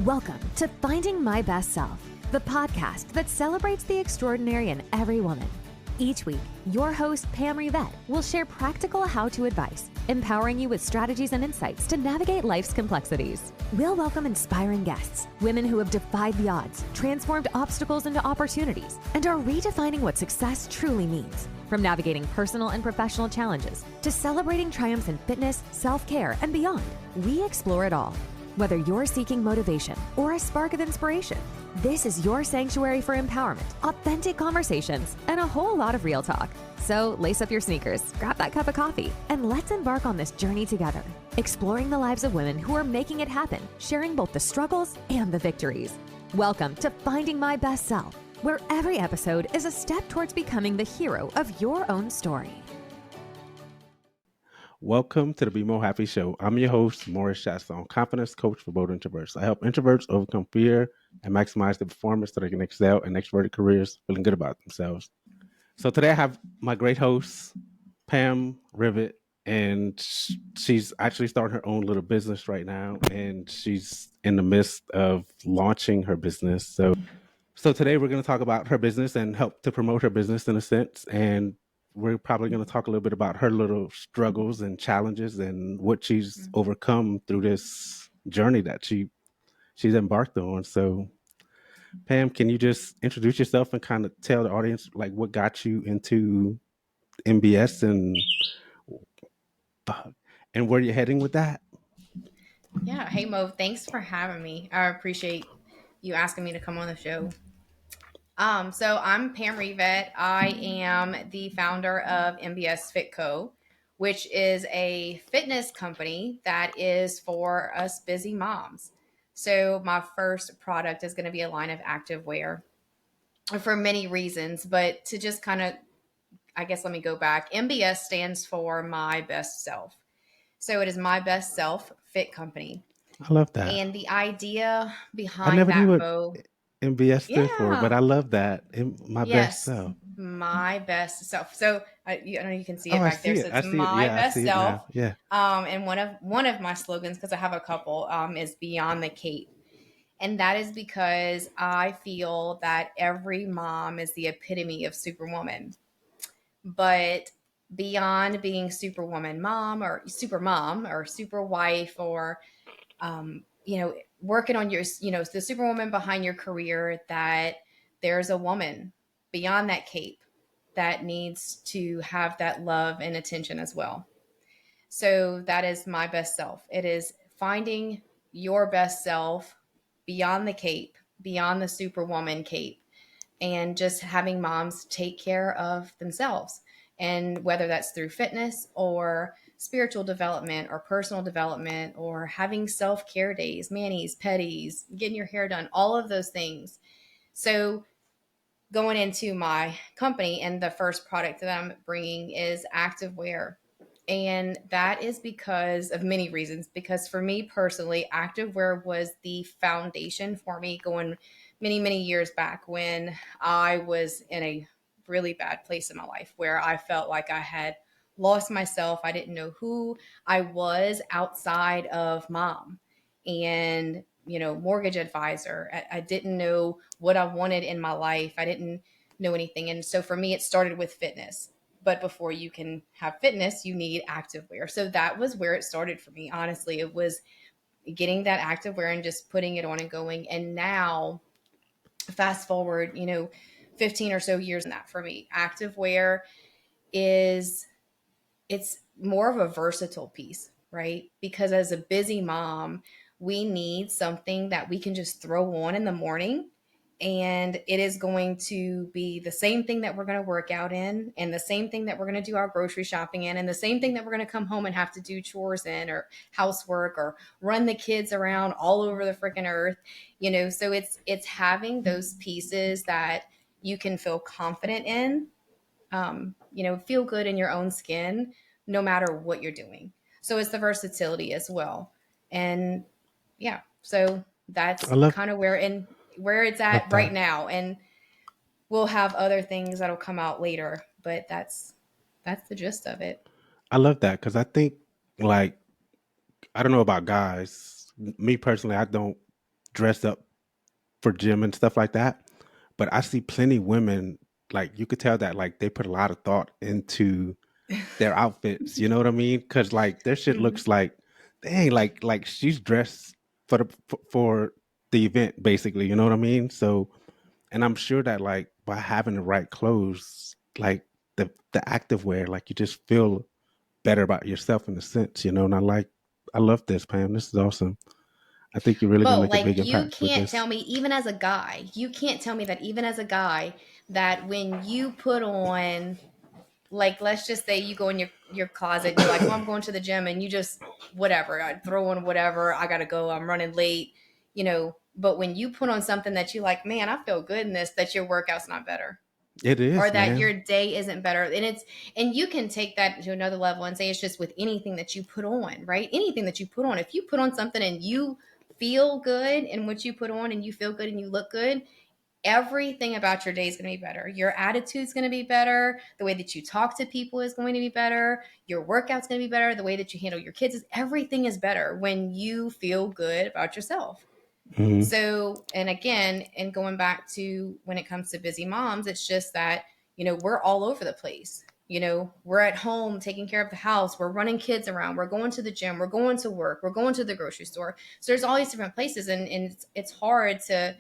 Welcome to Finding My Best Self, the podcast that celebrates the extraordinary in every woman. Each week, your host, Pam Rivette, will share practical how-to advice, empowering you with strategies and insights to navigate life's complexities. We'll welcome inspiring guests, women who have defied the odds, transformed obstacles into opportunities, and are redefining what success truly means. From navigating personal and professional challenges to celebrating triumphs in fitness, self-care, and beyond, we explore it all. Whether you're seeking motivation or a spark of inspiration, this is your sanctuary for empowerment, authentic conversations, and a whole lot of real talk. So lace up your sneakers, grab that cup of coffee, and let's embark on this journey together, exploring the lives of women who are making it happen, sharing both the struggles and the victories. Welcome to Finding My Best Self, where every episode is a step towards becoming the hero of your own story. Welcome to the BeMoHappy Show. I'm your host, Morris Chaisson, confidence coach for both introverts. I help introverts overcome fear and maximize their performance so they can excel in extroverted careers, feeling good about themselves. So today I have my great host, Pam Rivette, and she's actually starting her own little business right now, and she's in the midst of launching her business. So today we're going to talk about her business and help to promote her business in a sense, and we're probably going to talk a little bit about her little struggles and challenges and what she's overcome through this journey that she's embarked on. So, Pam, can you just introduce yourself and kind of tell the audience like what got you into MBS and where you're heading with that? Yeah. Hey, Mo, thanks for having me. I appreciate you asking me to come on the show. So I'm Pam Rivette. I am the founder of MBS Fit Co, which is a fitness company that is for us busy moms. So my first product is going to be a line of activewear for many reasons, but to just kind of, I guess, let me go back. MBS stands for My Best Self. So it is My Best Self Fit Company. I love that. And the idea I behind never knew that, what Mo, MBS stood for, but yeah, I love that. My best yes, self. My Best Self. So I know you can see Oh, it I back there. see So it. I it's see it. My Yeah, I Best see it Self. now. Yeah. And one of my slogans, because I have a couple, is Beyond the Cape. And that is because I feel that every mom is the epitome of superwoman. But beyond being superwoman mom or super wife or working on your, the superwoman behind your career, that there's a woman beyond that cape that needs to have that love and attention as well. So that is My Best Self. It is finding your best self beyond the cape, beyond the superwoman cape, and just having moms take care of themselves. And whether that's through fitness or spiritual development or personal development or having self-care days, manis, petties, getting your hair done, all of those things. So going into my company, and the first product that I'm bringing is activewear. And that is because of many reasons. Because for me personally, activewear was the foundation for me going many, many years back when I was in a really bad place in my life where I felt like I had lost myself. I didn't know who I was outside of mom and, mortgage advisor. I didn't know what I wanted in my life. I didn't know anything. And so for me, it started with fitness. But before you can have fitness, you need activewear. So that was where it started for me. Honestly, it was getting that activewear and just putting it on and going. And now, fast forward, 15 or so years in that for me, activewear is, it's more of a versatile piece, right? Because as a busy mom, we need something that we can just throw on in the morning, and it is going to be the same thing that we're going to work out in, and the same thing that we're going to do our grocery shopping in, and the same thing that we're going to come home and have to do chores in or housework or run the kids around all over the freaking earth. So it's having those pieces that you can feel confident in, feel good in your own skin, no matter what you're doing. So it's the versatility as well. And yeah, so I that's love kind of where it's at right that. now. And we'll have other things that'll come out later, but that's the gist of it. I love that because I think, like, I don't know about guys. Me personally, I don't dress up for gym and stuff like that. But I see plenty women, like you could tell that like they put a lot of thought into their outfits. You know what I mean? Because like their shit Mhm. looks like, dang, like she's dressed for the event, basically. You know what I mean? So, and I'm sure that like by having the right clothes, like the active wear, like you just feel better about yourself in a sense, you know. And I love this, Pam. This is awesome. I think you're really gonna Mo, make a like big you impact with can't this. tell me, even as a guy, you can't tell me that even as a guy, that when you put on, like, let's just say you go in your closet and you're like, oh, I'm going to the gym, and you just whatever, I throw on whatever, I gotta go, I'm running late, but when you put on something that you like, man, I feel good in this, that your workout's not better, It or is, that man. your day isn't better. And you can take that to another level and say it's just with anything that you put on, right? Anything that you put on. If you put on something and you feel good in what you put on, and you feel good and you look good, everything about your day is going to be better. Your attitude is going to be better. The way that you talk to people is going to be better. Your workout's going to be better. The way that you handle your kids everything is better when you feel good about yourself. Hmm. So, and again, and going back to when it comes to busy moms, it's just that, we're all over the place. We're at home taking care of the house. We're running kids around. We're going to the gym. We're going to work. We're going to the grocery store. So there's all these different places. And it's hard to,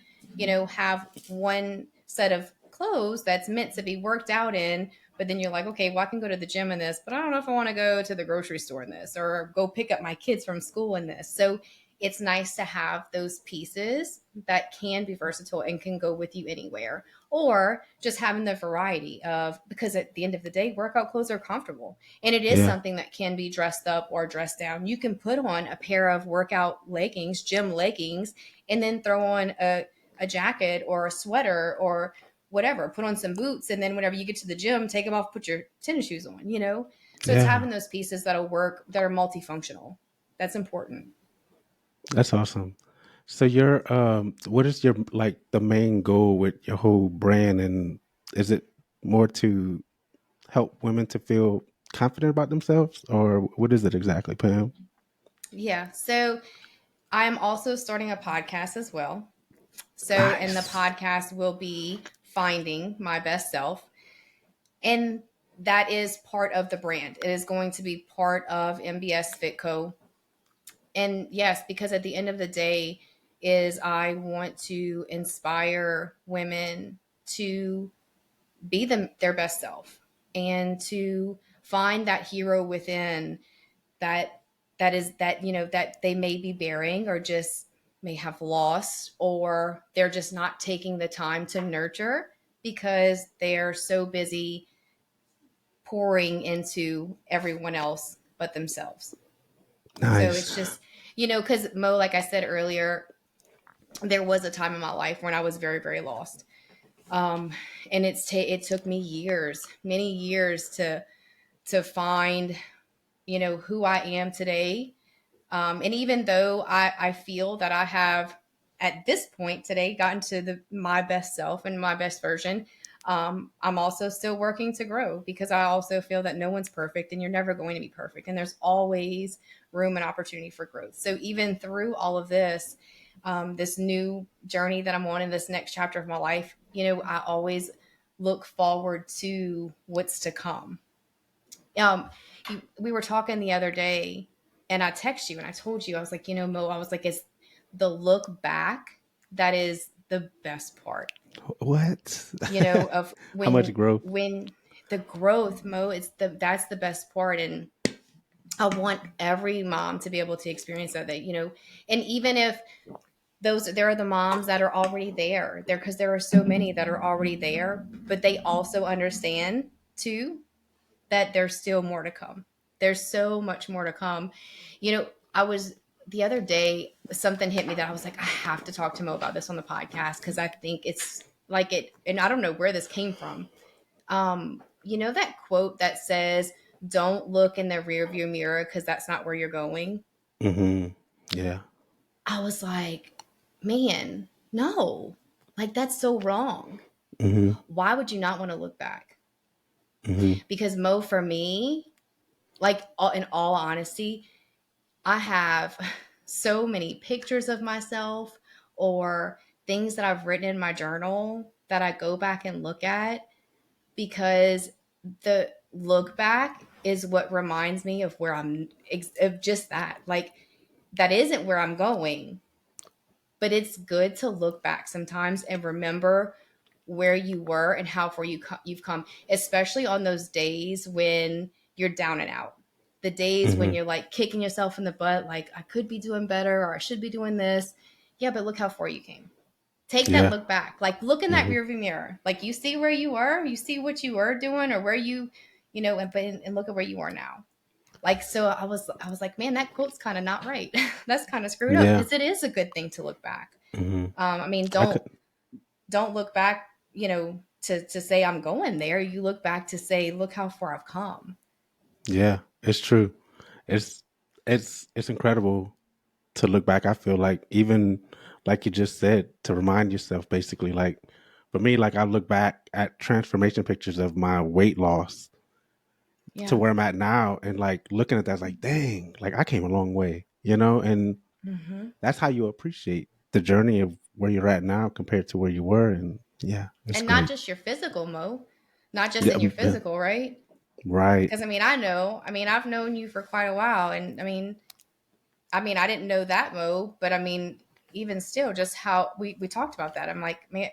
have one set of clothes that's meant to be worked out in. But then you're like, okay, well, I can go to the gym in this, but I don't know if I want to go to the grocery store in this, or go pick up my kids from school in this. So it's nice to have those pieces that can be versatile and can go with you anywhere, or just having the variety of, because at the end of the day, workout clothes are comfortable, and it is Yeah. something that can be dressed up or dressed down. You can put on a pair of workout leggings, gym leggings, and then throw on a jacket or a sweater or whatever, put on some boots, and then whenever you get to the gym, take them off, put your tennis shoes on. So it's Yeah. having those pieces that'll work, that are multifunctional. That's important. That's awesome. So your what is your like the main goal with your whole brand, and is it more to help women to feel confident about themselves, or what is it exactly, Pam? Yeah. So I'm also starting a podcast as well. So, and the Nice. podcast will be Finding My Best Self. And that is part of the brand. It is going to be part of MBS Fit Co. And yes, because at the end of the day, is I want to inspire women to be their best self, and to find that hero within, that that they may be bearing, or just may have lost, or they're just not taking the time to nurture because they're so busy pouring into everyone else but themselves. So it's Nice. just, because Mo, like I said earlier, there was a time in my life when I was very, very lost. um and it took me years, many years, to find who I am today. And even though I feel that I have, at this point today, gotten to my best self and my best version, I'm also still working to grow, because I also feel that no one's perfect, and you're never going to be perfect. And there's always room and opportunity for growth. So even through all of this, this new journey that I'm on in this next chapter of my life, I always look forward to what's to come. um we were talking the other day, and I text you and I told you, I was like, Mo, I was like, it's the look back that is the best part, What? of How much growth? when the growth, Mo, that's the best part. And I want every mom to be able to experience that, and even if there are the moms that are already there, because there are so many that are already there, but they also understand too that there's still more to come. There's so much more to come. I was, the other day, something hit me that I was like, I have to talk to Mo about this on the podcast, because I think it's like it, and I don't know where this came from. That quote that says, "Don't look in the rearview mirror because that's not where you're going." Hmm. Yeah. I was like, man, no, like that's so wrong. Hmm. Why would you not want to look back? Hmm. Because Mo, for me, like, in all honesty, I have so many pictures of myself or things that I've written in my journal that I go back and look at, because the look back is what reminds me of where I'm, of just that. Like, that isn't where I'm going, but it's good to look back sometimes and remember where you were and how far you've come, especially on those days when you're down and out. The days when you're like kicking yourself in the butt, like, I could be doing better, or I should be doing this. Yeah, but look how far you came. Take that Yeah. look back. Like, look in that hmm rearview mirror. Like, you see where you were, you see what you were doing, or where you know, and look at where you are now. Like, so I was like, man, that quote's kind of not right. That's kind of screwed up, Yeah. because it is a good thing to look back. hmm I mean, I could. don't look back, you know, to say I'm going there. You look back to say, look how far I've come. Yeah, it's true. It's it's incredible to look back. I feel like, even like you just said, to remind yourself, basically, like for me, like I look back at transformation pictures of my weight loss to Yeah. where I'm at now, and like looking at that, it's like, dang, like I came a long way, you know, and Mm-hmm. that's how you appreciate the journey of where you're at now compared to where you were. And yeah, it's And not great. just your physical, Mo, not just Yeah, in your yeah, physical, right? right. Because I mean, I've known you for quite a while, and I mean, I didn't know that, Mo, but I mean, even still, just how we talked about that. I'm like, man,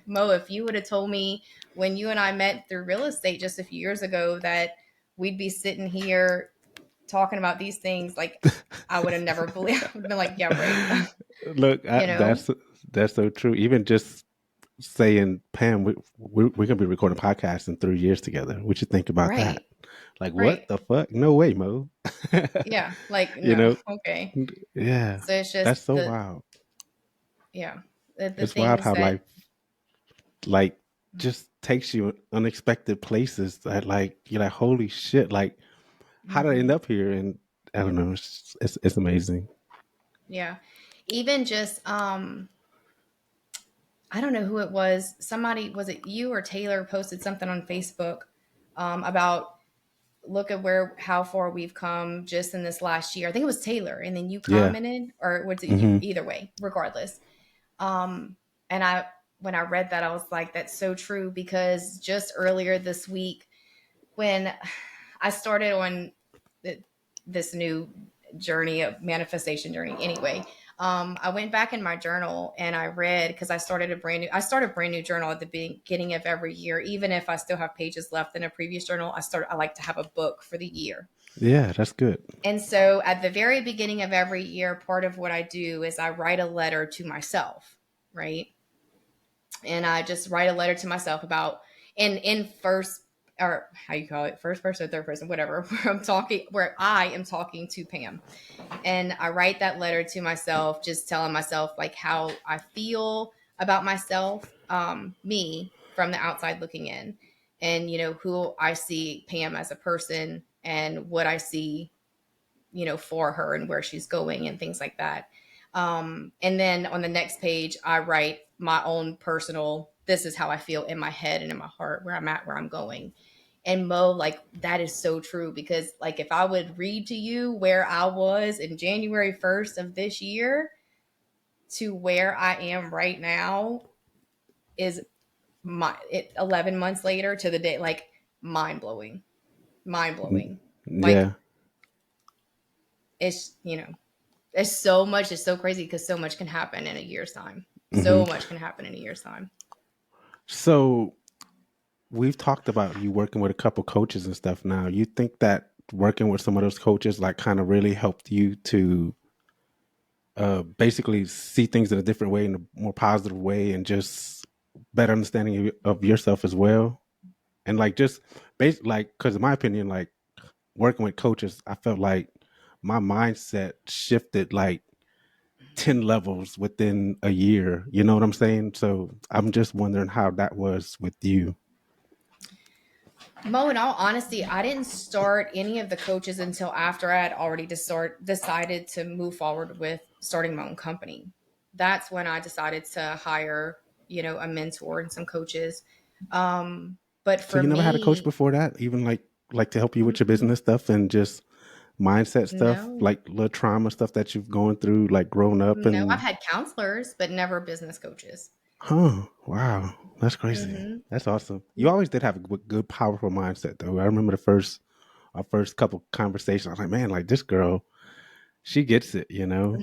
Mo, if you would have told me when you and I met through real estate just a few years ago that we'd be sitting here talking about these things, like, I would have never believed. I would have been like, yeah, right. Look, You know, that's so true. Even just saying, Pam, we're gonna be recording podcasts in 3 years together. What you think about that? right, Like, right. what the fuck? No way, Mo. Yeah, like, You no, know? okay. Yeah, So it's just that's so wild. yeah, the It's wild things how that, life like just takes you unexpected places that, like, you're like, holy shit, like how did I end mhm, up here? And I don't know, it's amazing. yeah, even just, I don't know who it was. Somebody, was it you or Taylor, posted something on Facebook, about, look at how far we've come just in this last year. I think it was Taylor, and then you Yeah. commented, or was it you? hmm Either way, regardless. Um, and when I read that, I was like, that's so true, because just earlier this week, when I started on this new journey of manifestation journey, anyway, I went back in my journal and I read, because I started a brand new journal at the beginning of every year. Even if I still have pages left in a previous journal, I like to have a book for the year. Yeah, that's good. And so at the very beginning of every year, part of what I do is I write a letter to myself, right? And I just write a letter to myself about, in first, or how you call it, first person or third person, whatever, where I am talking to Pam. And I write that letter to myself, just telling myself like how I feel about myself, me from the outside looking in, and, you know, who I see Pam as a person, and what I see, you know, for her and where she's going and things like that. And then on the next page, I write my own personal, this is how I feel in my head and in my heart, where I'm at, where I'm going. And Mo, like, that is so true, because like, if I would read to you where I was in January 1st of this year to where I am right now, is 11 months later to the day, like, mind blowing, mind Mm, blowing. Like, yeah. it's, you know, there's so much, it's so crazy, because so much can happen in a year's time. hmm So much can happen in a year's time. So we've talked about you working with a couple coaches and stuff now. You think that working with some of those coaches like kind of really helped you to basically see things in a different way, in a more positive way, and just better understanding of yourself as well? And like just like, because in my opinion, like working with coaches, I felt like my mindset shifted like 10 levels within a year. You know what I'm saying? So I'm just wondering how that was with you. Mo, in all honesty, I didn't start any of the coaches until after I had already decided to move forward with starting my own company. That's when I decided to hire, you know, a mentor and some coaches. But So for you never had a coach me, before that, even like to help you with your business stuff and just mindset stuff, No, like little trauma stuff that you've gone through, like growing up no, I've and had counselors, but never business coaches. huh? Wow, that's crazy. Mm-hmm. That's awesome. You always did have a good, powerful mindset, though. I remember our first couple conversations. I was like, man, like this girl, she gets it, you know.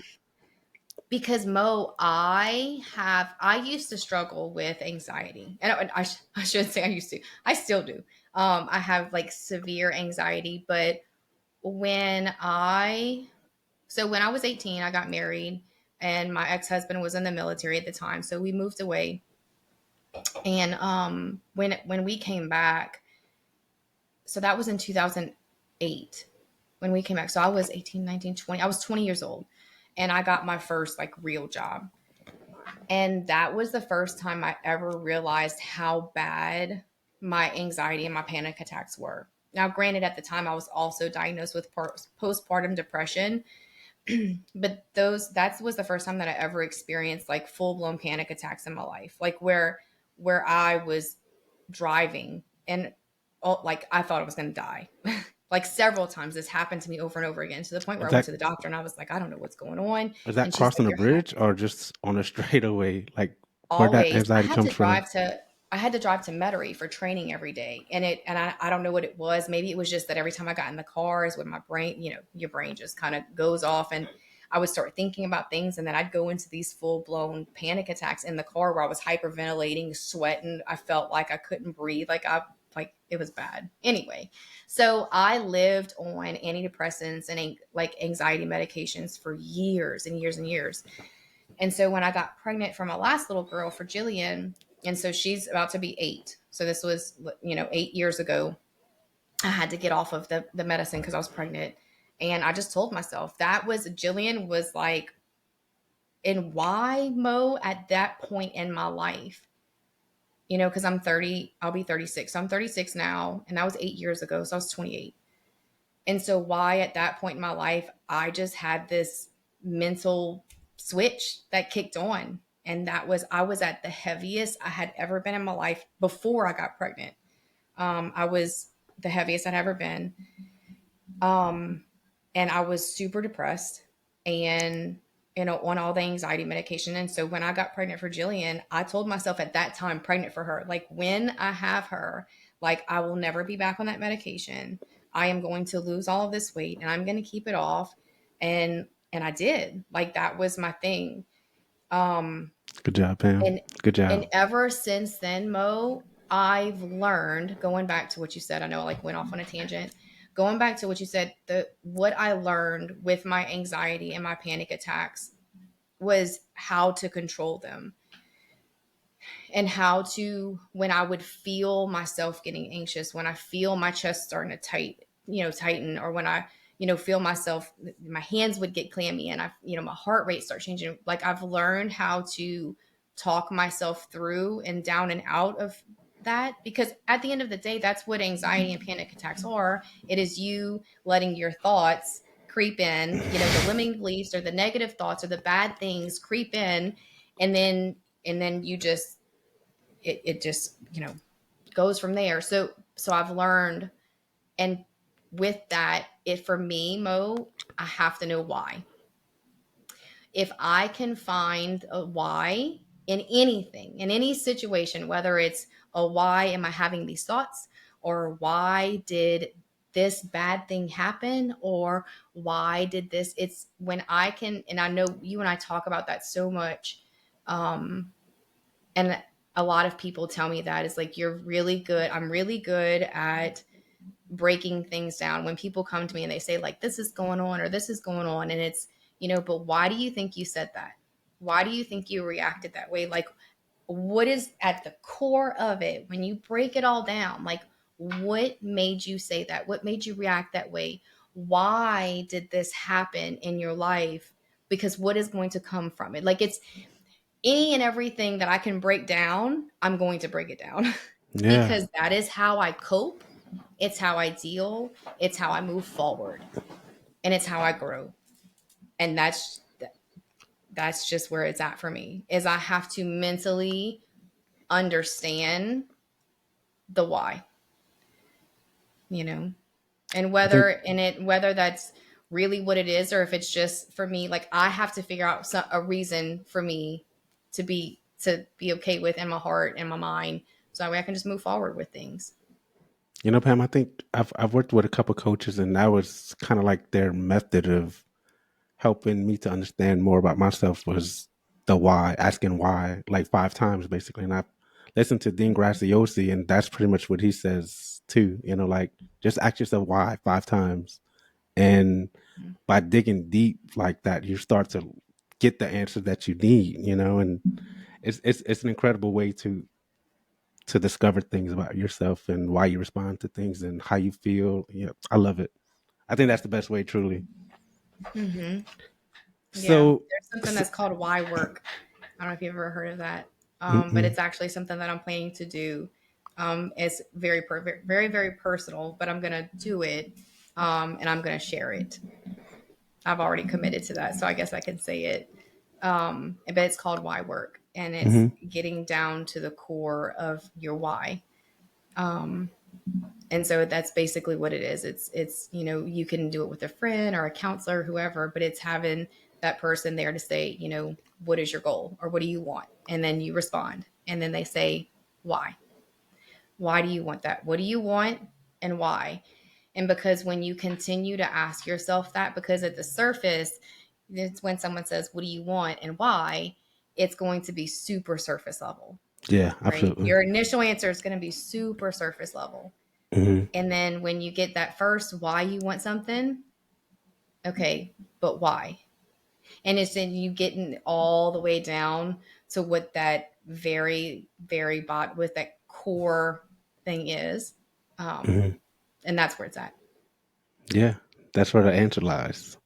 Because Mo, I used to struggle with anxiety, and I should say I used to. I still do. I have like severe anxiety, but when I when I was 18, I got married, and my ex husband was in the military at the time, so we moved away. And when we came back, so that was in 2008 when we came back. So I was 18, 19, 20. I was 20 years old, and I got my first like real job. And that was the first time I ever realized how bad my anxiety and my panic attacks were. Now, granted, at the time I was also diagnosed with postpartum depression, but that was the first time that I ever experienced like full blown panic attacks in my life, like where I was driving and like I thought I was going to die. Like several times this happened to me over and over again, to the point where Is I went that to the doctor and I was like, I don't know what's going on. is that And she's like, crossing a you're bridge or just on a straightaway? Like where that always anxiety comes from? I had to drive to Metairie for training every day, and I don't know what it was. Maybe it was just that every time I got in the car is when my brain, your brain just kind of goes off, and I would start thinking about things, and then I'd go into these full-blown panic attacks in the car where I was hyperventilating, sweating. I felt like I couldn't breathe, like it was bad. Anyway, so I lived on antidepressants and like anxiety medications for years and years and years. And so when I got pregnant for my last little girl, for Jillian, and so she's about to be 8. So this was, 8 years ago. I had to get off of the medicine because I was pregnant. And I just told myself Jillian was like, and why, Mo, at that point in my life, because I'm 30, I'll be 36. So I'm 36 now. And that was 8 years ago. So I was 28. And so why at that point in my life, I just had this mental switch that kicked on. And I was at the heaviest I had ever been in my life before I got pregnant. I was the heaviest I'd ever been. And I was super depressed and, on all the anxiety medication. And so when I got pregnant for Jillian, I told myself at that time, pregnant for her, like when I have her, like I will never be back on that medication. I am going to lose all of this weight and I'm going to keep it off. And I did. Like that was my thing. Good job, Pam. And Good and job. ever since then, Mo, I've learned, going back to what you said, I know I like went off on a tangent. Going back to what you said, what I learned with my anxiety and my panic attacks was how to control them, and how to, when I would feel myself getting anxious, when I feel my chest starting to tighten, or when I, feel myself, my hands would get clammy and my heart rate start changing. Like I've learned how to talk myself through and down and out of that, because at the end of the day, that's what anxiety and panic attacks are. It is you letting your thoughts creep in, the limiting beliefs or the negative thoughts or the bad things creep in. And then you just, it just, goes from there. So I've learned, and with that, for me, Mo, I have to know why. If I can find a why in anything, in any situation, whether it's a why am I having these thoughts, or why did this bad thing happen, or why did this, it's when I can, and I know you and I talk about that so much. And a lot of people tell me that is like, you're really good. I'm really good at breaking things down. When people come to me and they say like, this is going on or this is going on, and it's, but why do you think you said that? Why do you think you reacted that way? Like, what is at the core of it? When you break it all down, like what made you say that? What made you react that way? Why did this happen in your life? Because what is going to come from it? Like, it's any and everything that I can break down, I'm going to break it down Yeah. because that is how I cope. It's how I deal. It's how I move forward, and it's how I grow. And that's just where it's at for me, is I have to mentally understand the why, and I think whether that's really what it is, or if it's just for me, like I have to figure out a reason for me to be okay with in my heart and my mind, so that way I can just move forward with things. You know, Pam, I think I've worked with a couple coaches, and that was kind of like their method of helping me to understand more about myself was the why, asking why like 5 times basically. And I've listened to Dean Graziosi, and that's pretty much what he says too. You know, like just ask yourself why 5 times, and by digging deep like that, you start to get the answer that you need. You know, and it's an incredible way to discover things about yourself and why you respond to things and how you feel. Yeah, I love it. I think that's the best way, truly. Mm-hmm. Yeah, So, there's something that's called why work. I don't know if you've ever heard of that, but mm-mm. it's actually something that I'm planning to do. It's very, very personal, but I'm gonna do it, and I'm gonna share it. I've already committed to that, so I guess I can say it. But it's called why work, and it's Mm-hmm. getting down to the core of your why. Um, and so that's basically what it is. It's you can do it with a friend or a counselor, whoever, but it's having that person there to say, what is your goal or what do you want, and then you respond, and then they say why do you want that, what do you want, and why. And because when you continue to ask yourself that, because at the surface, it's when someone says what do you want and why, it's going to be super surface level, Yeah, right? absolutely. Your initial answer is going to be super surface level. Mm-hmm. And then when you get that first why you want something, okay, but why? And it's then you getting all the way down to what that very, very what that core thing is. Um, Mm-hmm. and that's where it's at. Yeah, that's where the answer lies.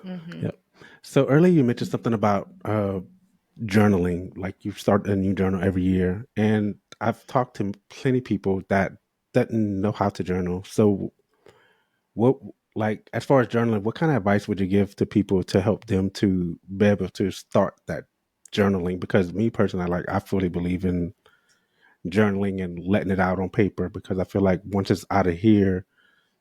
Mm-hmm. Yep. So earlier you mentioned something about journaling, like you start a new journal every year, and I've talked to plenty of people that know how to journal. So what, like, as far as journaling, what kind of advice would you give to people to help them to be able to start that journaling? Because me personally, like, I fully believe in journaling and letting it out on paper, because I feel like once it's out of here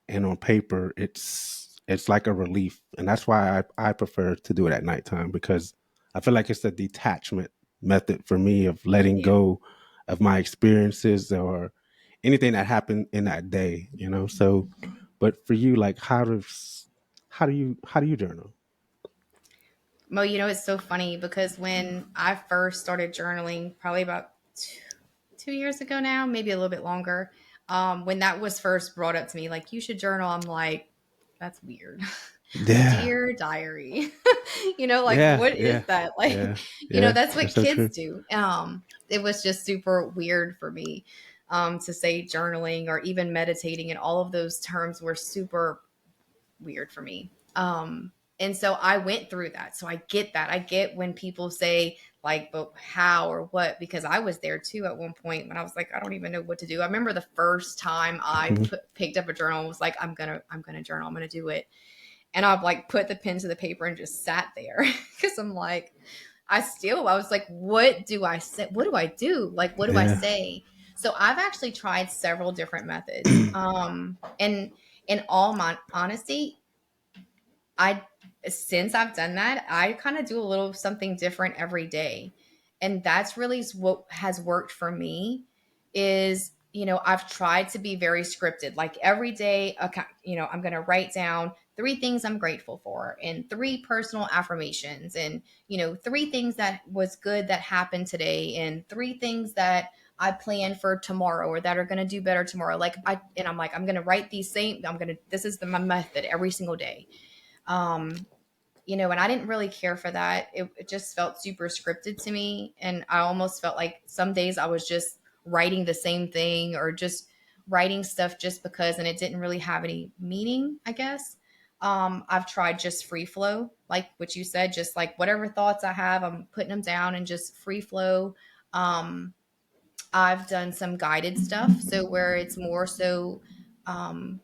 and on paper, it's like a relief, and that's why I prefer to do it at nighttime, because I feel like it's a detachment method for me of letting Yeah. go of my experiences or anything that happened in that day, you know. So, but for you, like, how do you journal? Mo, it's so funny because when I first started journaling, probably about 2 years ago now, maybe a little bit longer, when that was first brought up to me, like, you should journal, I'm like, that's weird. Yeah, Dear diary. Like, yeah, what is yeah, that? Like, yeah, yeah. that's what That's so kids true. do. It was just super weird for me to say journaling or even meditating, and all of those terms were super weird for me. And so I went through that. So I get that. I get when people say, like, but how or what, because I was there too at one point when I was like, I don't even know what to do. I remember the first time I Mhm. picked up a journal and was like, I'm gonna journal, I'm gonna do it. And I've like put the pen to the paper and just sat there because I'm like, I was like, what do I say? What do I do? Like, what do I Yeah. say? So I've actually tried several different methods. And in all my honesty, I since I've done that, I kind of do a little something different every day. And that's really what has worked for me is, I've tried to be very scripted. Like every day, okay, I'm going to write down 3 things I'm grateful for and 3 personal affirmations and, 3 things that was good that happened today and 3 things that I plan for tomorrow or that are going to do better tomorrow. I'm like, I'm going to write this is my method every single day. um and I didn't really care for that. It just felt super scripted to me, and I almost felt like some days I was just writing the same thing or just writing stuff just because, and it didn't really have any meaning, I guess. I've tried just free flow, like what you said, just like whatever thoughts I have, I'm putting them down and just free flow. um I've done some guided stuff, so where it's more so, um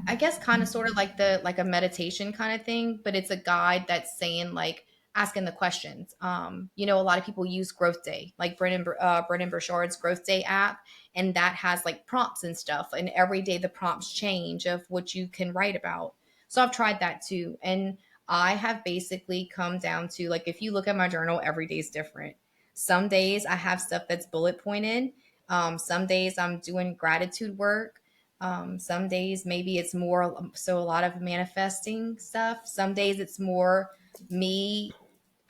I guess kind of sort of like a meditation kind of thing, but it's a guide that's saying, like, asking the questions. A lot of people use Growth Day, like Brendan Burchard's Growth Day app, and that has like prompts and stuff. And every day the prompts change of what you can write about. So I've tried that too. And I have basically come down to, like, if you look at my journal, every day is different. Some days I have stuff that's bullet pointed. Some days I'm doing gratitude work. Some days maybe it's more so a lot of manifesting stuff. Some days it's more me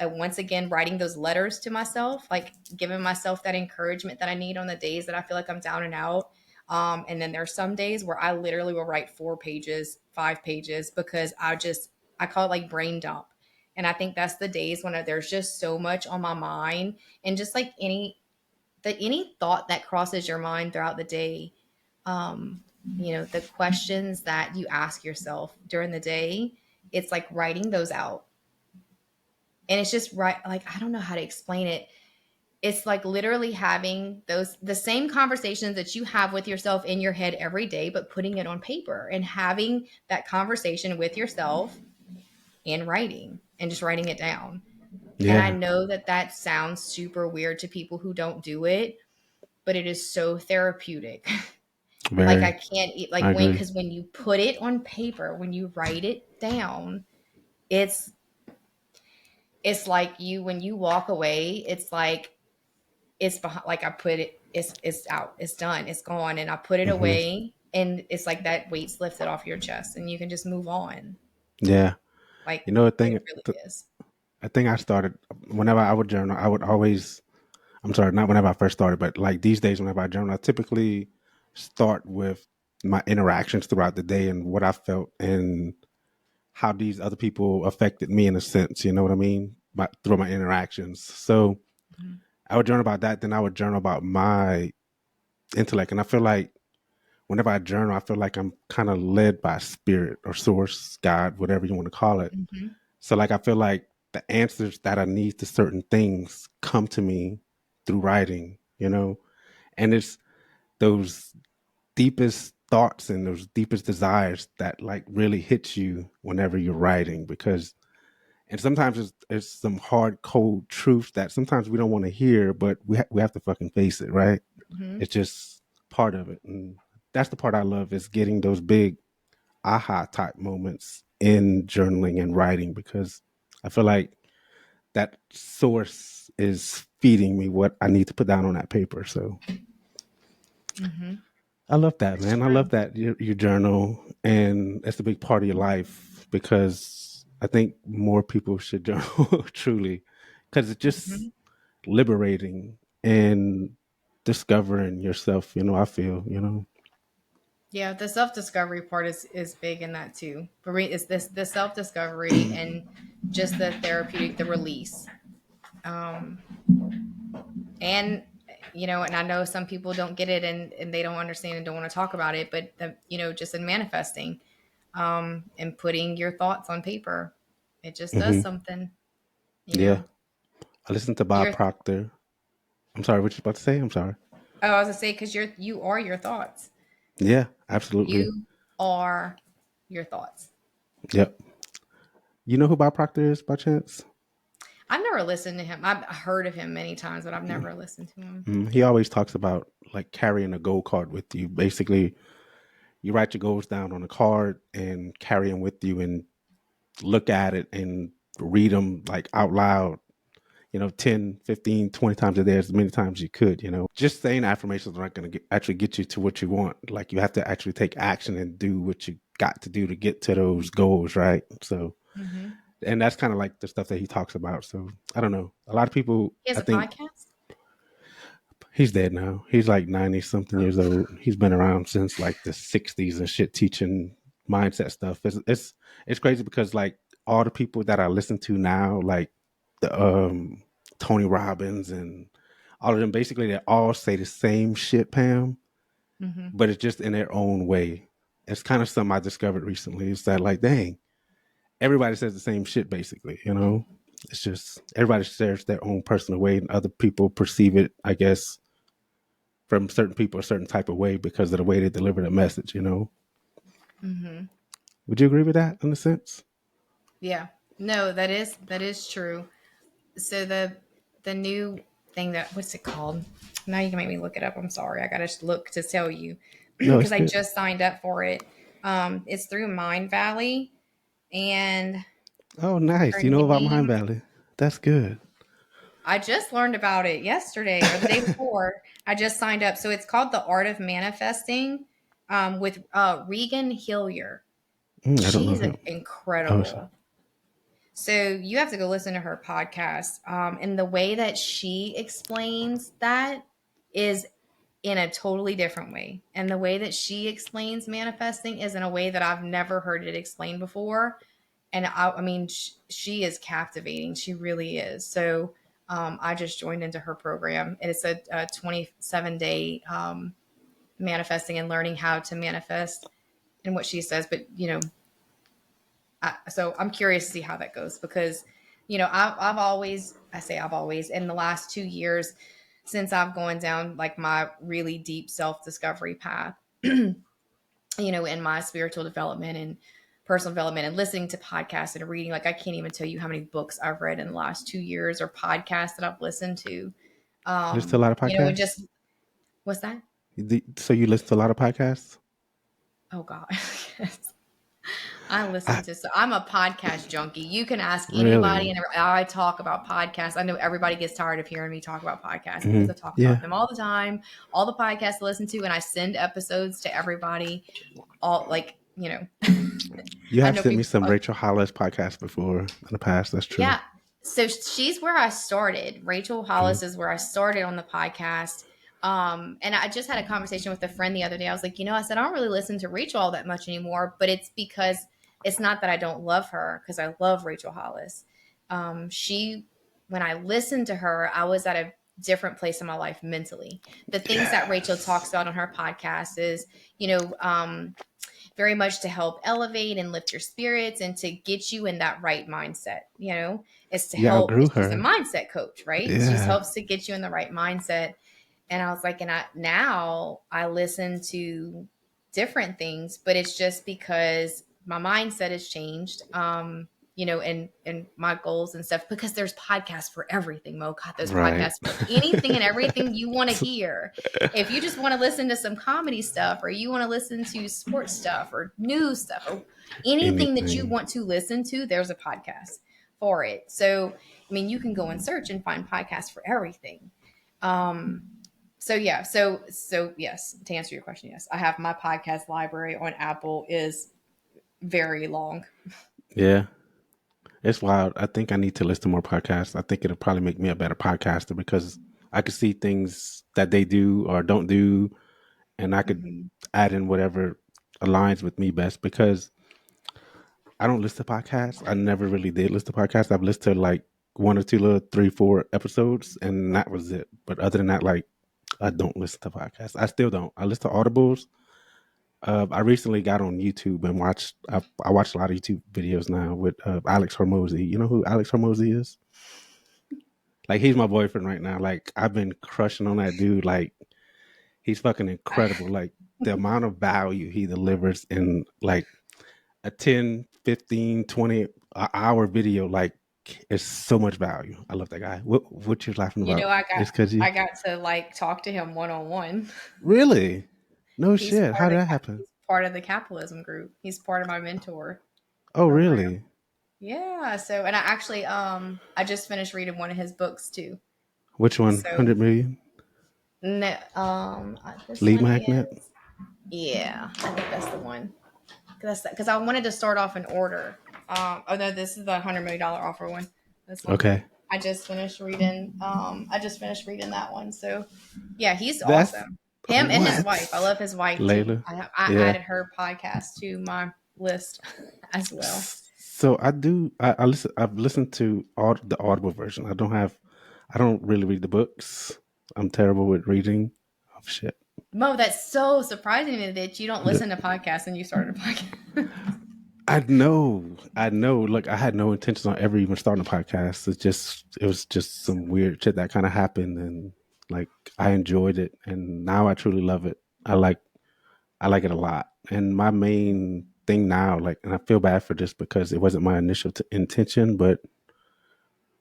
once again writing those letters to myself, like giving myself that encouragement that I need on the days that I feel like I'm down and out. And then there's some days where I literally will write 4 pages, 5 pages, because I call it like brain dump. And I think that's the days when there's just so much on my mind, and just like any thought that crosses your mind throughout the day, the questions that you ask yourself during the day, it's like writing those out. And it's just right. Like, I don't know how to explain it. It's like literally having the same conversations that you have with yourself in your head every day, but putting it on paper and having that conversation with yourself in writing and just writing it down. And I Yeah. know that sounds super weird to people who don't do it, but it is so therapeutic. Like, I Very. can't eat, I like, agree. because when you put it on paper, when you write it down, it's like when you walk away, it's like it's behind, like I put it, it's out, it's done, it's gone, and I put it Hmm. away, and it's like that weight's lifted off your chest, and you can just move on. Yeah. Like, You know, the it thing, really is. I think I started whenever I would journal, I would always, I'm sorry, not whenever I first started, but like these days, whenever I journal, I typically start with my interactions throughout the day and what I felt and how these other people affected me in a sense. You know what I mean? Through my interactions. So Mhm. I would journal about that. Then I would journal about my intellect. And I feel like whenever I journal, I feel like I'm kind of led by spirit or source, God, whatever you want to call it. Mhm. So like I feel like the answers that I need to certain things come to me through writing, and it's those deepest thoughts and those deepest desires that like really hits you whenever you're writing, because and sometimes it's some hard cold truths that sometimes we don't want to hear, but we have to fucking face it, right? Mhm. It's just part of it. And that's the part I love, is getting those big aha type moments in journaling and writing, because I feel like that source is feeding me what I need to put down on that paper. So Mhm. I love that, It's man. I true. love that you journal, and it's a big part of your life, because I think more people should journal truly, because it's just Mhm. liberating and discovering yourself. I feel, Yeah, the self discovery part is big in that too. For me, it's this the self discovery and just the therapeutic, the release. Um, and and I know some people don't get it, and they don't understand and don't want to talk about it, but just in manifesting, and putting your thoughts on paper, it just does hmm something. you yeah. know I listened to Bob you're Proctor. I'm sorry, what you about to say? I'm sorry. Oh, I was gonna say, because you are your thoughts. Yeah, absolutely. You are your thoughts. Yep. You know who Bob Proctor is by chance? I've never listened to him. I've heard of him many times, but I've never listened to him. He always talks about like carrying a goal card with you. Basically, you write your goals down on a card and carry them with you, and look at it and read them like out loud, 10, 15, 20 times a day, as many times you could. Just saying affirmations are not going to actually get you to what you want. Like, you have to actually take action and do what you got to do to get to those goals, right? So, Hmm. and that's kind of like the stuff that he talks about. So I don't know, a lot of people, He has I a think, podcast. he's dead now. He's like 90 something years old. He's been around since like the 60s and shit, teaching mindset stuff. It's crazy, because like all the people that I listen to now, like the Tony Robbins and all of them, basically they all say the same shit, Pam, Hmm. but it's just in their own way. It's kind of something I discovered recently. It's that, like, dang, everybody says the same shit basically. It's just everybody shares their own personal way, and other people perceive it, I guess, from certain people a certain type of way because of the way they deliver the message. Hmm. Would you agree with that in a sense? Yeah. No, that is true. So the new thing, that what's it called? Now you can make me look it up. I'm sorry. I gotta look to tell you No, it's because I good. just signed up for it. It's through Mind Valley, And Oh, nice. her You know about Mind name, Valley. That's good. I just learned about it yesterday or the day before. I just signed up. So it's called The Art of Manifesting, with Regan Hillier. I don't know She's him. Oh, sorry. incredible. So you have to go listen to her podcast. And the way that she explains that is in a totally different way. And the way that she explains manifesting is in a way that I've never heard it explained before. And I mean, she is captivating. She really is. So I just joined into her program. And it's a 27-day manifesting and learning how to manifest and what she says. But, so I'm curious to see how that goes because, I've always, in the last 2 years, since I've gone down like my really deep self-discovery path, in my spiritual development and personal development and listening to podcasts and reading, like I can't even tell you how many books I've read in the last 2 years or podcasts that I've listened to. Listen to a lot of And podcasts? just, what's that? So you listen to a lot of podcasts? Oh God. Yes. I listen I, to, so I'm a podcast junkie. You can ask anybody, really? and I talk about podcasts. I know everybody gets tired of hearing me talk about podcasts because Hmm. I talk about Yeah. them all the time, all the podcasts to listen to, and I send episodes to everybody. All like, You I have know sent me people. some Rachel Hollis podcasts before in the past. That's true. Yeah. So she's where I started. Rachel Mhm. Hollis is where I started on the podcast. And I just had a conversation with a friend the other day. I was like, I said, I don't really listen to Rachel all that much anymore, but it's because it's not that I don't love her, because I love Rachel Hollis. When I listened to her, I was at a different place in my life mentally. The things that Rachel talks Yes. about on her podcast is, very much to help elevate and lift your spirits and to get you in that right mindset. It's to You help. outgrew She's a her. mindset coach, right? She Yeah. helps to get you in the right mindset. And I was like, now I listen to different things, but it's just because my mindset has changed. And my goals and stuff, because there's podcasts for everything, Mo. God, there's Right. podcasts for anything and everything you want to hear. If you just want to listen to some comedy stuff, or you want to listen to sports stuff or news stuff, or anything that you Anything. want to listen to, there's a podcast for it. So, I mean, you can go and search and find podcasts for everything. Um, so yeah, so yes, to answer your question, yes, I have my podcast library on Apple is very long. Yeah. It's wild. I think I need to listen to more podcasts. I think it'll probably make me a better podcaster because I could see things that they do or don't do, and I could Mm-hmm. add in whatever aligns with me best because I don't listen to podcasts. I never really did listen to podcasts. I've listened to like one or two little 3, 4 episodes, and that was it. But other than that, like I don't listen to podcasts. I still don't. I listen to audibles. I recently got on YouTube and watched. I watch a lot of YouTube videos now with Alex Hormozy. You know who Alex Hormozy is? Like he's my boyfriend right now. Like I've been crushing on that dude. Like he's fucking incredible. Like the amount of value he delivers in like a 10, 15, 20 hour video, like it's so much value. I love that guy. What you laughing You know, about? I got It's cause you I got to like talk to him one on one. really? No He's shit. How did that happen? he's part of the capitalism group. He's part of my mentor Oh program. really? Yeah. So, and I actually I just finished reading one of his books too. Which one? So 100 million? no, this Lead one magnet? is, yeah, I think that's the one. Because I wanted to start off in order. Oh no, this is the $100 million offer one. This one. Okay. I just finished reading. I just finished reading that one. So, yeah, he's That's awesome. Him and his what? wife. I love his wife too. Layla. I Yeah. added her podcast to my list as well. So I do. I listen. I've listened to all the Audible version. I don't really read the books. I'm terrible with reading. Oh shit. Mo, that's so surprising to me that you don't listen to podcasts and you started a podcast. I know. Look, I had no intentions on ever even starting a podcast. It was just some weird shit that kind of happened, and like I enjoyed it, and now I truly love it. I like it a lot. And my main thing now, like, and I feel bad for this because it wasn't my initial intention, but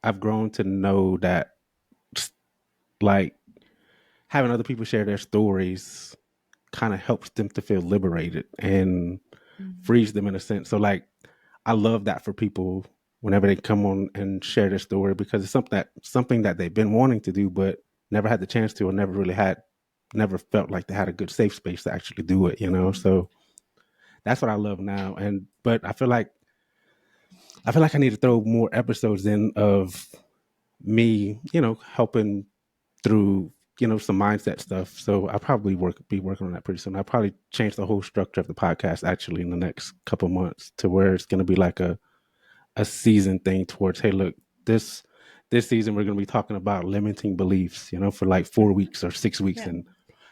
I've grown to know that, like, having other people share their stories kind of helps them to feel liberated and frees them in a sense. So, like, I love that for people whenever they come on and share their story, because it's something that they've been wanting to do, but never had the chance to, or never felt like they had a good safe space to actually do it, you know? So that's what I love now. But I feel like I need to throw more episodes in of me, helping through, some mindset stuff. So I'll probably be working on that pretty soon. I'll probably change the whole structure of the podcast actually in the next couple months to where it's going to be like a season thing towards, hey, look, this season we're going to be talking about limiting beliefs, for like 4 weeks or 6 weeks, and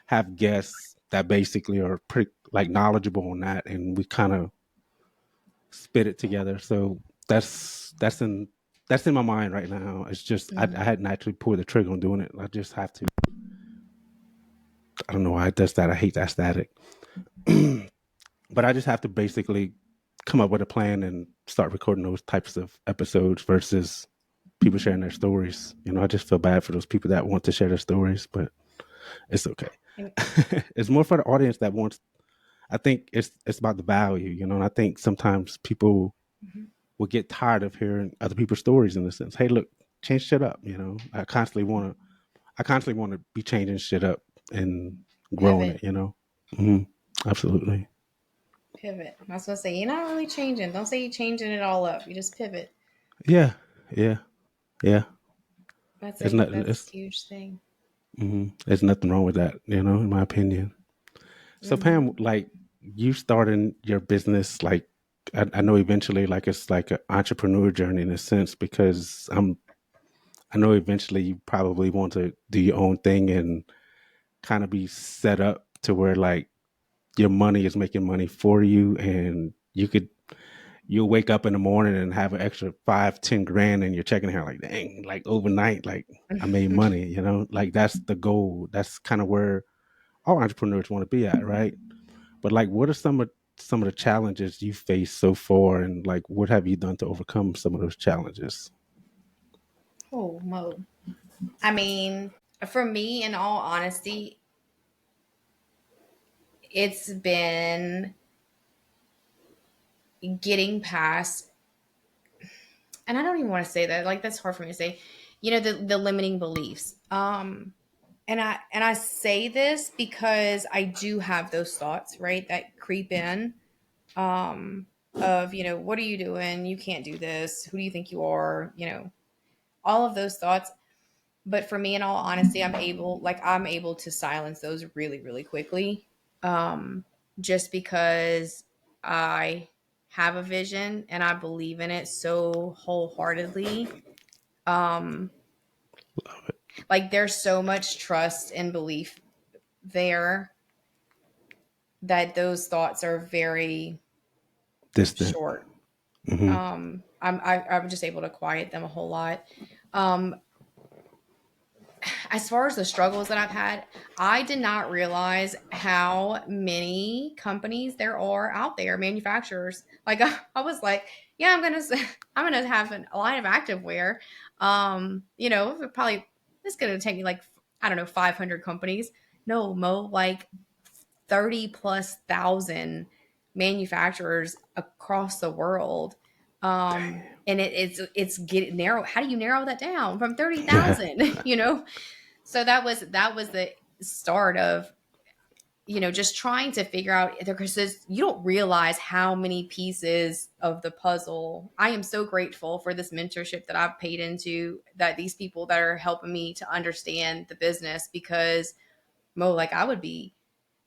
have guests that basically are pretty like knowledgeable on that, and we kind of spit it together. So that's in my mind right now. It's just I hadn't actually pulled the trigger on doing it. I just have to. I don't know why it does that. I hate that static. But I just have to basically come up with a plan and start recording those types of episodes versus people sharing their stories. I just feel bad for those people that want to share their stories, but it's okay. It's more for the audience that wants. I think it's about the value, and I think sometimes people will get tired of hearing other people's stories in the sense, hey, look, change shit up. I constantly want to be changing shit up and growing it. Absolutely. Pivot. I was gonna say, you're not really changing. Don't say you're changing it all up. You just pivot. Yeah. That's It's a huge thing. There's nothing wrong with that, in my opinion. So Pam, like you starting your business, like I know eventually, like it's like an entrepreneur journey in a sense, because I know eventually you probably want to do your own thing and kind of be set up to where like your money is making money for you, and you'll wake up in the morning and have an extra 5-10 grand in your checking account, like dang, like overnight, like I made money, like that's the goal. That's kind of where all entrepreneurs want to be at, right? But like, what are some of the challenges you face so far, and like, what have you done to overcome some of those challenges? Oh, Mo. I mean, for me, in all honesty, it's been getting past, and I don't even want to say that. Like that's hard for me to say. The limiting beliefs. And I say this because I do have those thoughts, right, that creep in. Of what are you doing? You can't do this. Who do you think you are? All of those thoughts. But for me, in all honesty, I'm able to silence those really, really quickly. Just because I have a vision and I believe in it so wholeheartedly. Like there's so much trust and belief there that those thoughts are very Distant. short. Mm-hmm. I'm just able to quiet them a whole lot. Um, as far as the struggles that I've had, I did not realize how many companies there are out there, manufacturers. Like I was like, yeah, I'm gonna have a line of activewear. Probably it's gonna take me like I don't know 500 companies. No, Mo, like 30 plus thousand manufacturers across the world. And it's getting narrow. How do you narrow that down from 30,000? So that was the start of just trying to figure out, because you don't realize how many pieces of the puzzle. I am so grateful for this mentorship that I've paid into, that these people that are helping me to understand the business, because Mo, like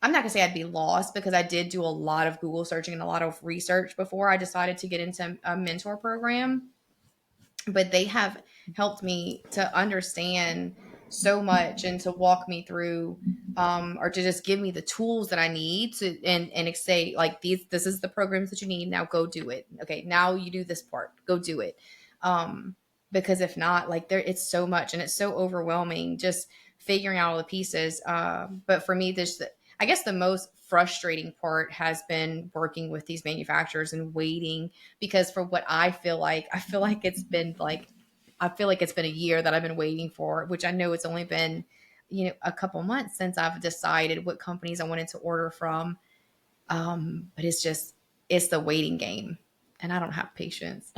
I'm not gonna say I'd be lost, because I did do a lot of Google searching and a lot of research before I decided to get into a mentor program. But they have helped me to understand so much and to walk me through, or to just give me the tools that I need to, and say like this is the programs that you need. Now go do it. Okay, now you do this part. Go do it. Because if not, like it's so much and it's so overwhelming just figuring out all the pieces. But for me, I guess the most frustrating part has been working with these manufacturers and waiting, because for what I feel like it's been like, I feel like it's been a year that I've been waiting for, which I know it's only been, a couple months since I've decided what companies I wanted to order from. But it's the waiting game. and I don't have patience.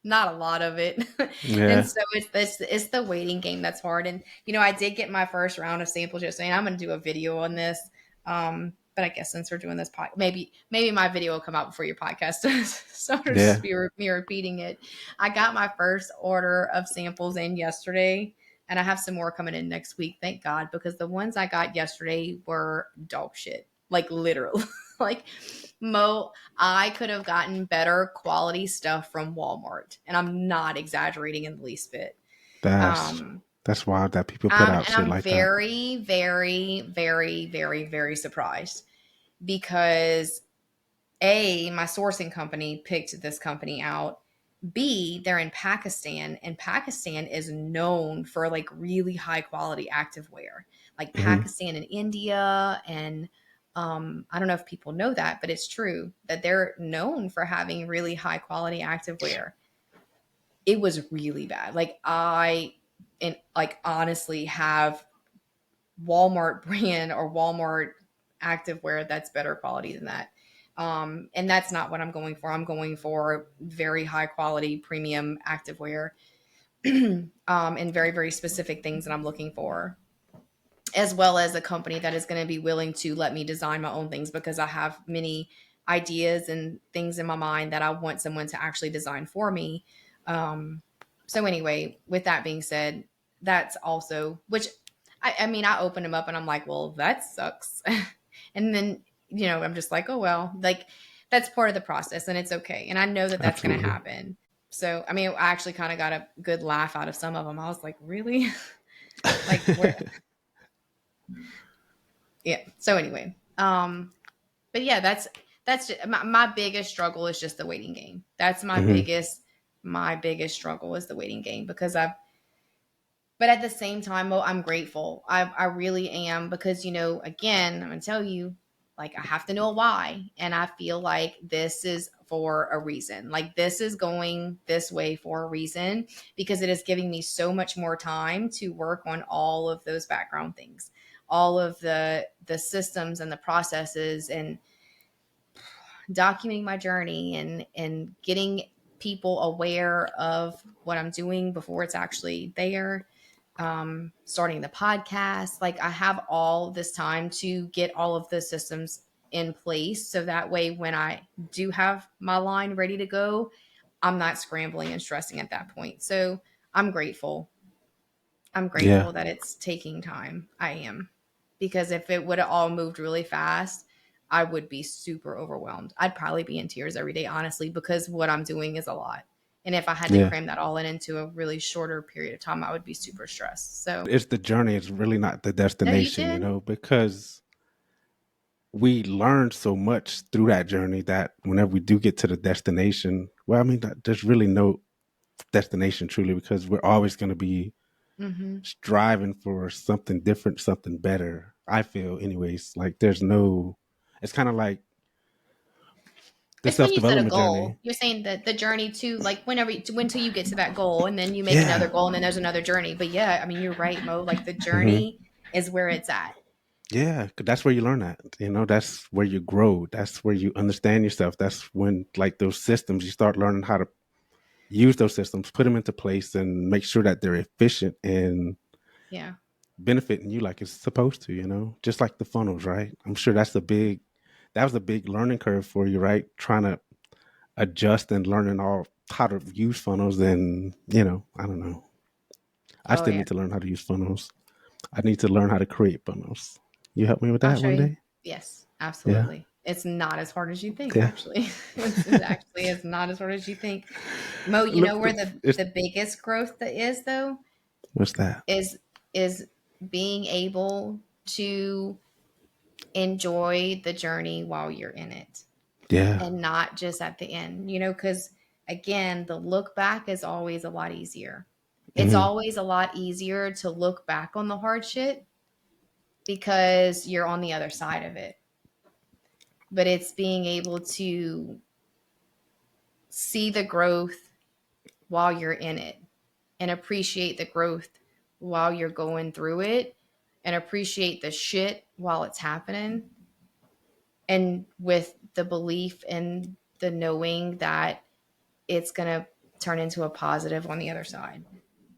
Not a lot of it. And Yeah. so it's the waiting game that's hard. And I did get my first round of samples yesterday, and I'm going to do a video on this. But I guess since we're doing this maybe my video will come out before your podcast does. So it'll Yeah. just be me repeating it. I got my first order of samples in yesterday, and I have some more coming in next week. Thank God, because the ones I got yesterday were dog shit. Like literally, like I could have gotten better quality stuff from Walmart, and I'm not exaggerating in the least bit. That's Um, that's wild that people put out and shit I'm like that. very, very, very, very, very surprised because A, my sourcing company picked this company out. B, they're in Pakistan, and Pakistan is known for like really high quality activewear, like Hmm. Pakistan and India. And I don't know if people know that, but it's true that they're known for having really high quality activewear. It was really bad. Like honestly have Walmart brand or Walmart activewear that's better quality than that. And that's not what I'm going for. I'm going for very high quality premium activewear, and very, very specific things that I'm looking for, as well as a company that is going to be willing to let me design my own things, because I have many ideas and things in my mind that I want someone to actually design for me. So anyway, with that being said, that's also, which I mean, I opened them up and I'm like, well, that sucks. And then, I'm just like, oh, well, like that's part of the process and it's okay. And I know that that's going to Absolutely. happen. So, I mean, I actually kind of got a good laugh out of some of them. I was like, really? Like, where? Yeah. So anyway, but yeah, that's just, my biggest struggle is just the waiting game. That's Hmm. my biggest struggle is the waiting game, because but at the same time, Mo, I'm grateful. I really am, because, again, I'm going to tell you, like, I have to know why. And I feel like this is for a reason. Like, this is going this way for a reason, because it is giving me so much more time to work on all of those background things, all of the systems and the processes, and documenting my journey, and getting people aware of what I'm doing before it's actually there. Starting the podcast, like I have all this time to get all of the systems in place, so that way when I do have my line ready to go, I'm not scrambling and stressing at that point. So I'm grateful. I'm Yeah. grateful that it's taking time. I am. Because if it would have all moved really fast, I would be super overwhelmed. I'd probably be in tears every day, honestly, because what I'm doing is a lot. And if I had to Yeah. cram that all in into a really shorter period of time, I would be super stressed. So, It's the journey. It's really not the no, you destination, did. because we learn so much through that journey that whenever we do get to the destination, well, I mean, there's really no destination truly, because we're always going to be Mm-hmm. striving for something different, something better. I feel, anyways, like there's no, it's kind of like the It's when self you set a development goal. journey. You're saying that the journey to, like, until you get to that goal, and then you make Yeah. another goal, and then there's another journey. But yeah, I mean, you're right, Mo. Like the Hmm. journey is where it's at. Yeah. 'Cause that's where you learn that, that's where you grow. That's where you understand yourself. That's when, like, those systems, you start learning how to use those systems, put them into place, and make sure that they're efficient and Yeah. benefiting you like it's supposed to, just like the funnels, right? I'm sure that was a big learning curve for you, right? Trying to adjust and learning all how to use funnels. And, I don't know. I Oh still yeah. need to learn how to use funnels. I need to learn how to create funnels. You help me with I'll that show one you. day? Yes, Yeah. absolutely. It's not as hard as you think, Yeah. actually. It actually is not as hard as you think. Mo, you know Look, where it's, the biggest growth that is, though, what's that? is being able to enjoy the journey while you're in it, Yeah. and not just at the end, because again, the look back is always a lot easier. It's Hmm. always a lot easier to look back on the hard shit because you're on the other side of it. But it's being able to see the growth while you're in it, and appreciate the growth while you're going through it, and appreciate the shit while it's happening. And with the belief and the knowing that it's going to turn into a positive on the other side.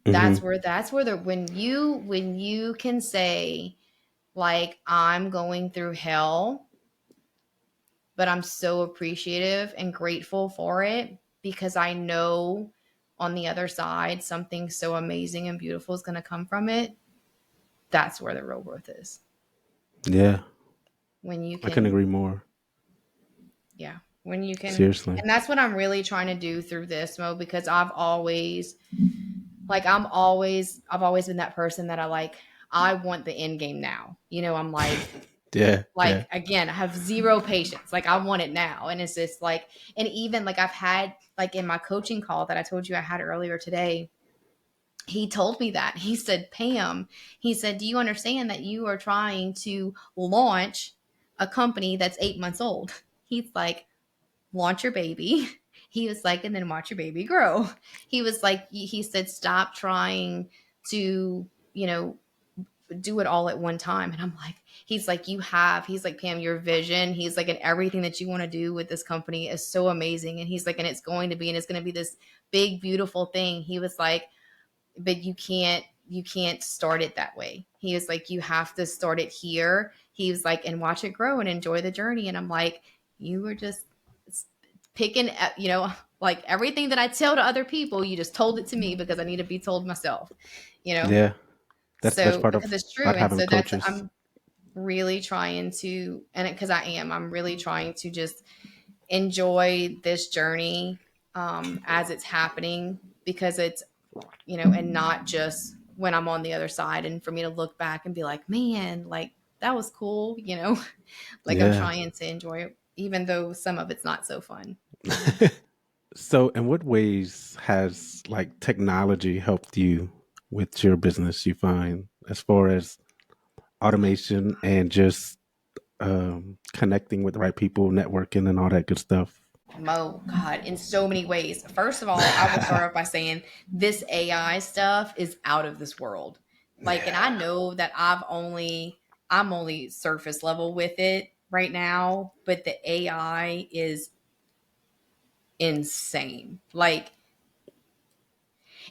Mm-hmm. That's where when you can say, like, I'm going through hell, but I'm so appreciative and grateful for it because I know on the other side something so amazing and beautiful is going to come from it. That's where the real growth is. Yeah, When you I can can, agree more. yeah, when you can, Seriously. and that's what I'm really trying to do through this, Mo, because I've always been that person that I want the end game now. I'm Yeah, yeah. again, I have zero patience. Like, I want it now. And it's just like, and even like I've had, like, in my coaching call that I told you I had earlier today, he told me that. He said, Pam, he said, do you understand that you are trying to launch a company that's 8 months old? He's like, launch your baby. He was like, and then watch your baby grow. He was like, he said, stop trying to, do it all at one time. And I'm like, he's like, he's like, Pam, your vision, he's like, and everything that you want to do with this company is so amazing. And he's like, and it's going to be this big, beautiful thing. He was like, but you can't start it that way. He was like, you have to start it here. He was like, and watch it grow and enjoy the journey. And I'm like, you were just picking, like everything that I tell to other people, you just told it to me because I need to be told myself, you know? Yeah. That's the best So, part because of it's true. about And having so coaches. I'm really trying to, and because I'm really trying to just enjoy this journey as it's happening, because it's, and not just when I'm on the other side, and for me to look back and be like, man, like that was cool, like I'm Yeah. trying to enjoy it, even though some of it's not so fun. So, in what ways has like technology helped you with your business, you find, as far as automation and just connecting with the right people, networking, and all that good stuff? Mo, God, in so many ways. First of all, I will start off by saying this AI stuff is out of this world. Like, and I Yeah. know that I'm only surface level with it right now, but the AI is insane. Like,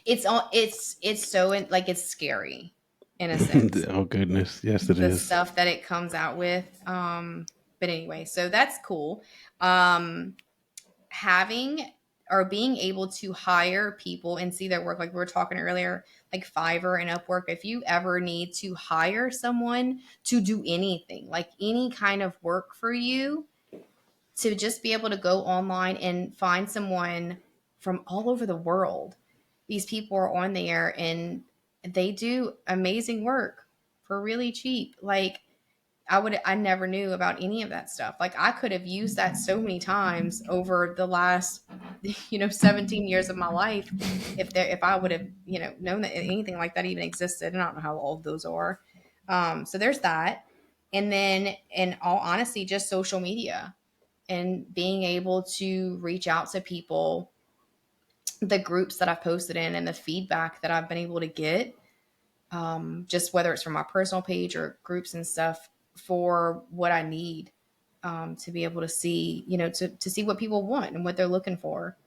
it's so like it's scary in a sense, Oh goodness, yes, it the is. stuff that it comes out with. But anyway, so that's cool. Um, Having or being able to hire people and see their work, like we were talking earlier, like Fiverr and Upwork. If you ever need to hire someone to do anything, like any kind of work for you, to just be able to go online and find someone from all over the world. These people are on there and they do amazing work for really cheap. Like, I never knew about any of that stuff. Like, I could have used that so many times over the last 17 years of my life, if I would have known that anything like that even existed. And I don't know how old those are. So there's that. And then, in all honesty, just social media and being able to reach out to people, the groups that I've posted in, and the feedback that I've been able to get, just whether it's from my personal page or groups and stuff, for what I need, to be able to see, to see what people want and what they're looking for.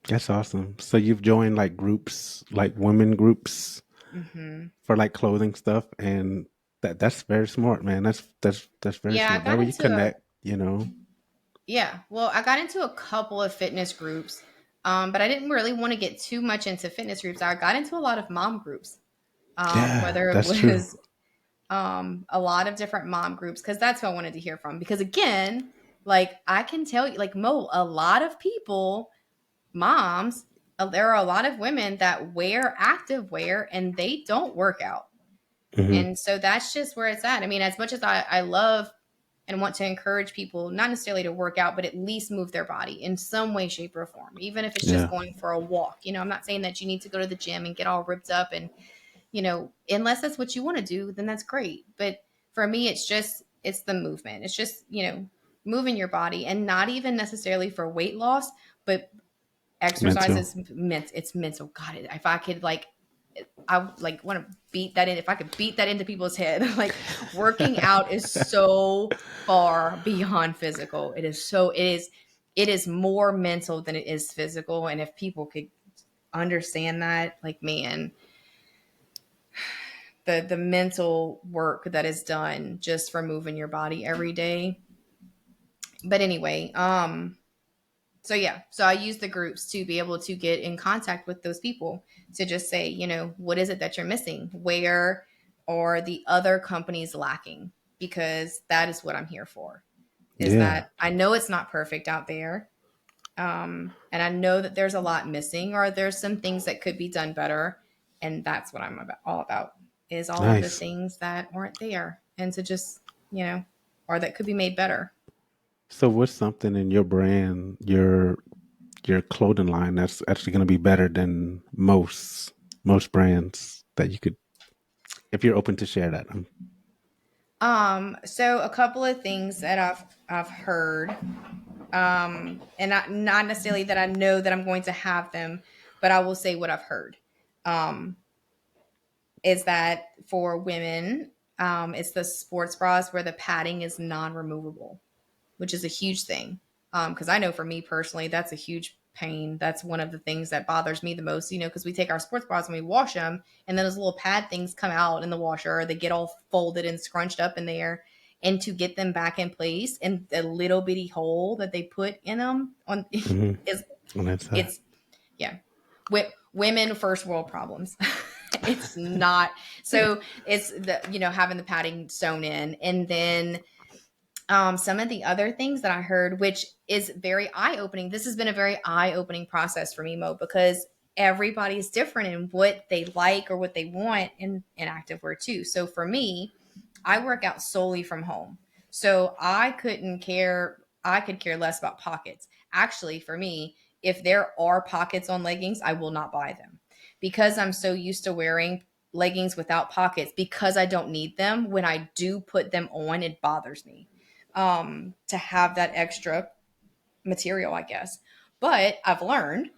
That's awesome. So you've joined like groups, like women groups Hmm. for like clothing stuff, and that's very smart, man. That's very Yeah, smart. That way you connect, you know. I got into a couple of fitness groups, but I didn't really want to get too much into fitness groups. I got into a lot of mom groups, Yeah, whether it that's true. was a lot of different mom groups, because that's who I wanted to hear from. Because again, like I can tell you, like Mo, a lot of people, moms, there are a lot of women that wear active wear and they don't work out. Hmm. And so that's just where it's at. I mean, as much as I love and want to encourage people, not necessarily to work out, but at least move their body in some way, shape, or form, even if it's just Yeah, going for a walk. I'm not saying that you need to go to the gym and get all ripped up and, unless that's what you want to do, then that's great. But for me, it's the movement. It's just, moving your body, and not even necessarily for weight loss, but exercise mental. is it's mental. God, if I could I like want to beat that in. If I could beat that into people's head, like working out is so far beyond physical. It is it is more mental than it is physical. And if people could understand that, like, man, the mental work that is done just for moving your body every day. But anyway, so yeah, so I use the groups to be able to get in contact with those people to just say, you know, what is it that you're missing? Where are the other companies lacking? Because that is what I'm here for. Is that I know it's not perfect out there. And I know that there's a lot missing, or there's some things that could be done better. And that's what I'm all about, is all of the things that aren't there, and to just, you know, or that could be made better. So what's something in your brand, your clothing line, that's actually going to be better than most brands that you could, if you're open to share that? So a couple of things that I've heard, and not necessarily that I know that I'm going to have them, but I will say what I've heard, is that for women, it's the sports bras where the padding is non-removable, which is a huge thing. Because I know for me personally, that's a huge pain. That's one of the things that bothers me the most, you know, because we take our sports bras and we wash them, and then those little pad things come out in the washer, or they get all folded and scrunched up in there. And to get them back in place, and the little bitty hole that they put in them on is, it's, yeah, women first world problems. It's not. So it's the, you know, having the padding sewn in. And then some of the other things that I heard, which is very eye-opening. This has been a very eye-opening process for me, Mo, because everybody's different in what they like or what they want in activewear too. So for me, I work out solely from home. So I could care less about pockets. Actually, for me, if there are pockets on leggings, I will not buy them, because I'm so used to wearing leggings without pockets, because I don't need them. When I do put them on, it bothers me to have that extra material, I guess. But I've learned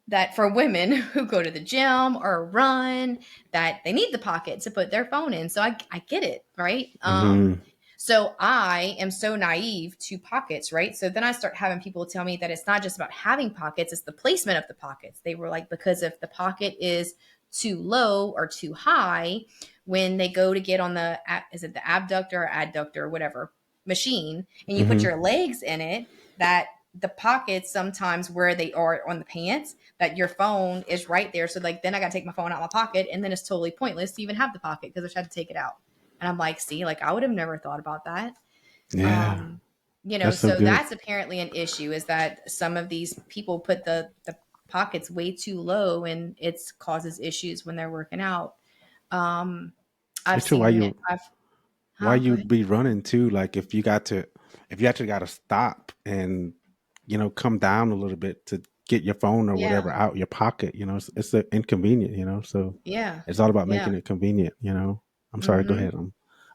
that for women who go to the gym or run, that they need the pocket to put their phone in. So I get it, right? So I am so naive to pockets, right? So then I start having people tell me that it's not just about having pockets, it's the placement of the pockets. They were like, because if the pocket is too low or too high, when they go to get on the, is it the abductor or adductor or whatever machine, and you put your legs in it, that the pockets sometimes where they are on the pants, that your phone is right there. So like, then I got to take my phone out of my pocket, and then it's totally pointless to even have the pocket, because I just had to take it out. And I'm like, see, like, I would have never thought about that. Yeah. You know, so that's apparently an issue, is that some of these people put the pockets way too low, and it causes issues when they're working out. I've seen why you'd be running too. Like if you actually got to stop and, you know, come down a little bit to get your phone or whatever out your pocket, you know, it's inconvenient, you know, so it's all about making it convenient, you know. I'm sorry, go ahead.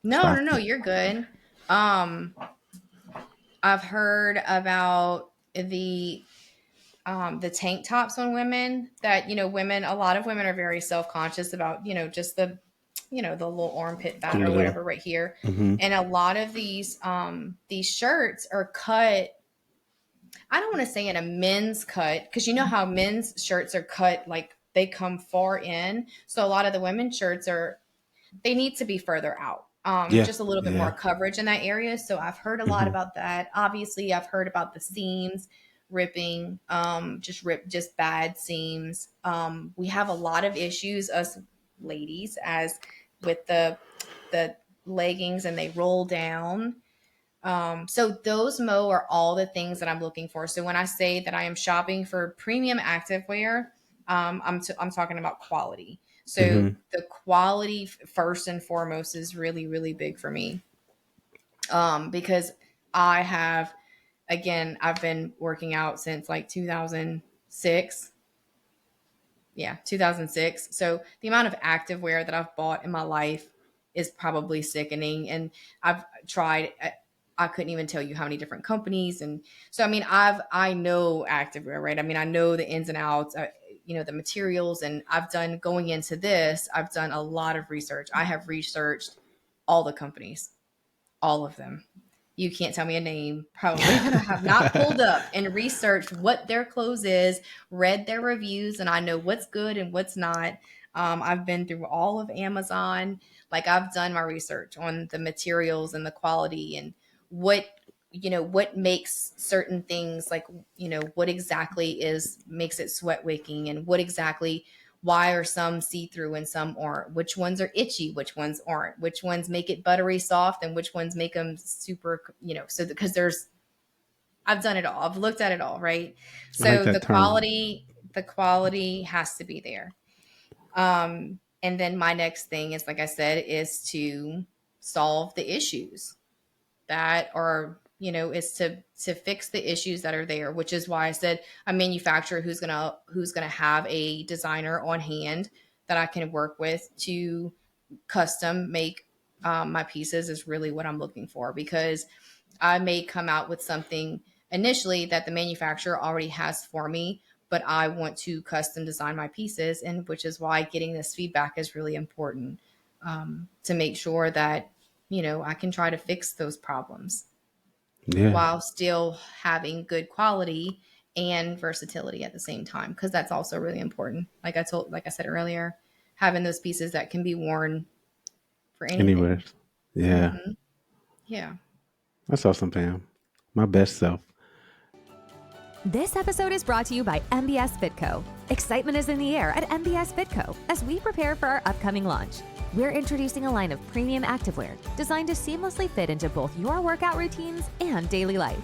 No, you're good. I've heard about the tank tops on women, that, you know, a lot of women are very self-conscious about, you know, just the, you know, the little armpit fat or whatever right here. And a lot of these shirts are cut, I don't want to say in a men's cut, because you know how men's shirts are cut, like they come far in. So a lot of the women's shirts they need to be further out. Just a little bit more coverage in that area. So I've heard a lot about that. Obviously, I've heard about the seams ripping, just bad seams. We have a lot of issues, us ladies, as with the leggings, and they roll down. So those, Mo, are all the things that I'm looking for. So when I say that I am shopping for premium activewear, I'm talking about quality. So the quality first and foremost is really, really big for me. Because I've been working out since like 2006. Yeah, 2006. So the amount of activewear that I've bought in my life is probably sickening. And I've tried, I couldn't even tell you how many different companies. And so, I mean, I know activewear, right? I mean, I know the ins and outs, you know, the materials, and going into this, I've done a lot of research. I have researched all the companies, all of them. You can't tell me a name, probably, that I have not pulled up and researched what their clothes is, read their reviews, and I know what's good and what's not. I've been through all of Amazon. Like, I've done my research on the materials and the quality and what, what makes certain things, like, what exactly makes it sweat wicking, and what exactly, why are some see-through and some aren't, which ones are itchy, which ones aren't, which ones make it buttery soft, and which ones make them super, so because I've done it all. I've looked at it all, right? I like So that term. the quality has to be there. And then my next thing is, like I said, is to solve the issues that are, is to fix the issues that are there, which is why I said a manufacturer who's gonna have a designer on hand that I can work with to custom make my pieces is really what I'm looking for, because I may come out with something initially that the manufacturer already has for me, but I want to custom design my pieces, and which is why getting this feedback is really important, to make sure that I can try to fix those problems Yeah. while still having good quality and versatility at the same time, because that's also really important. Like I said earlier, having those pieces that can be worn for Anywhere. anything. Yeah. Hmm. Yeah. That's awesome, Pam. My best self. This episode is brought to you by MBS Fit Co. Excitement is in the air at MBS Fit Co. as we prepare for our upcoming launch. We're introducing a line of premium activewear designed to seamlessly fit into both your workout routines and daily life.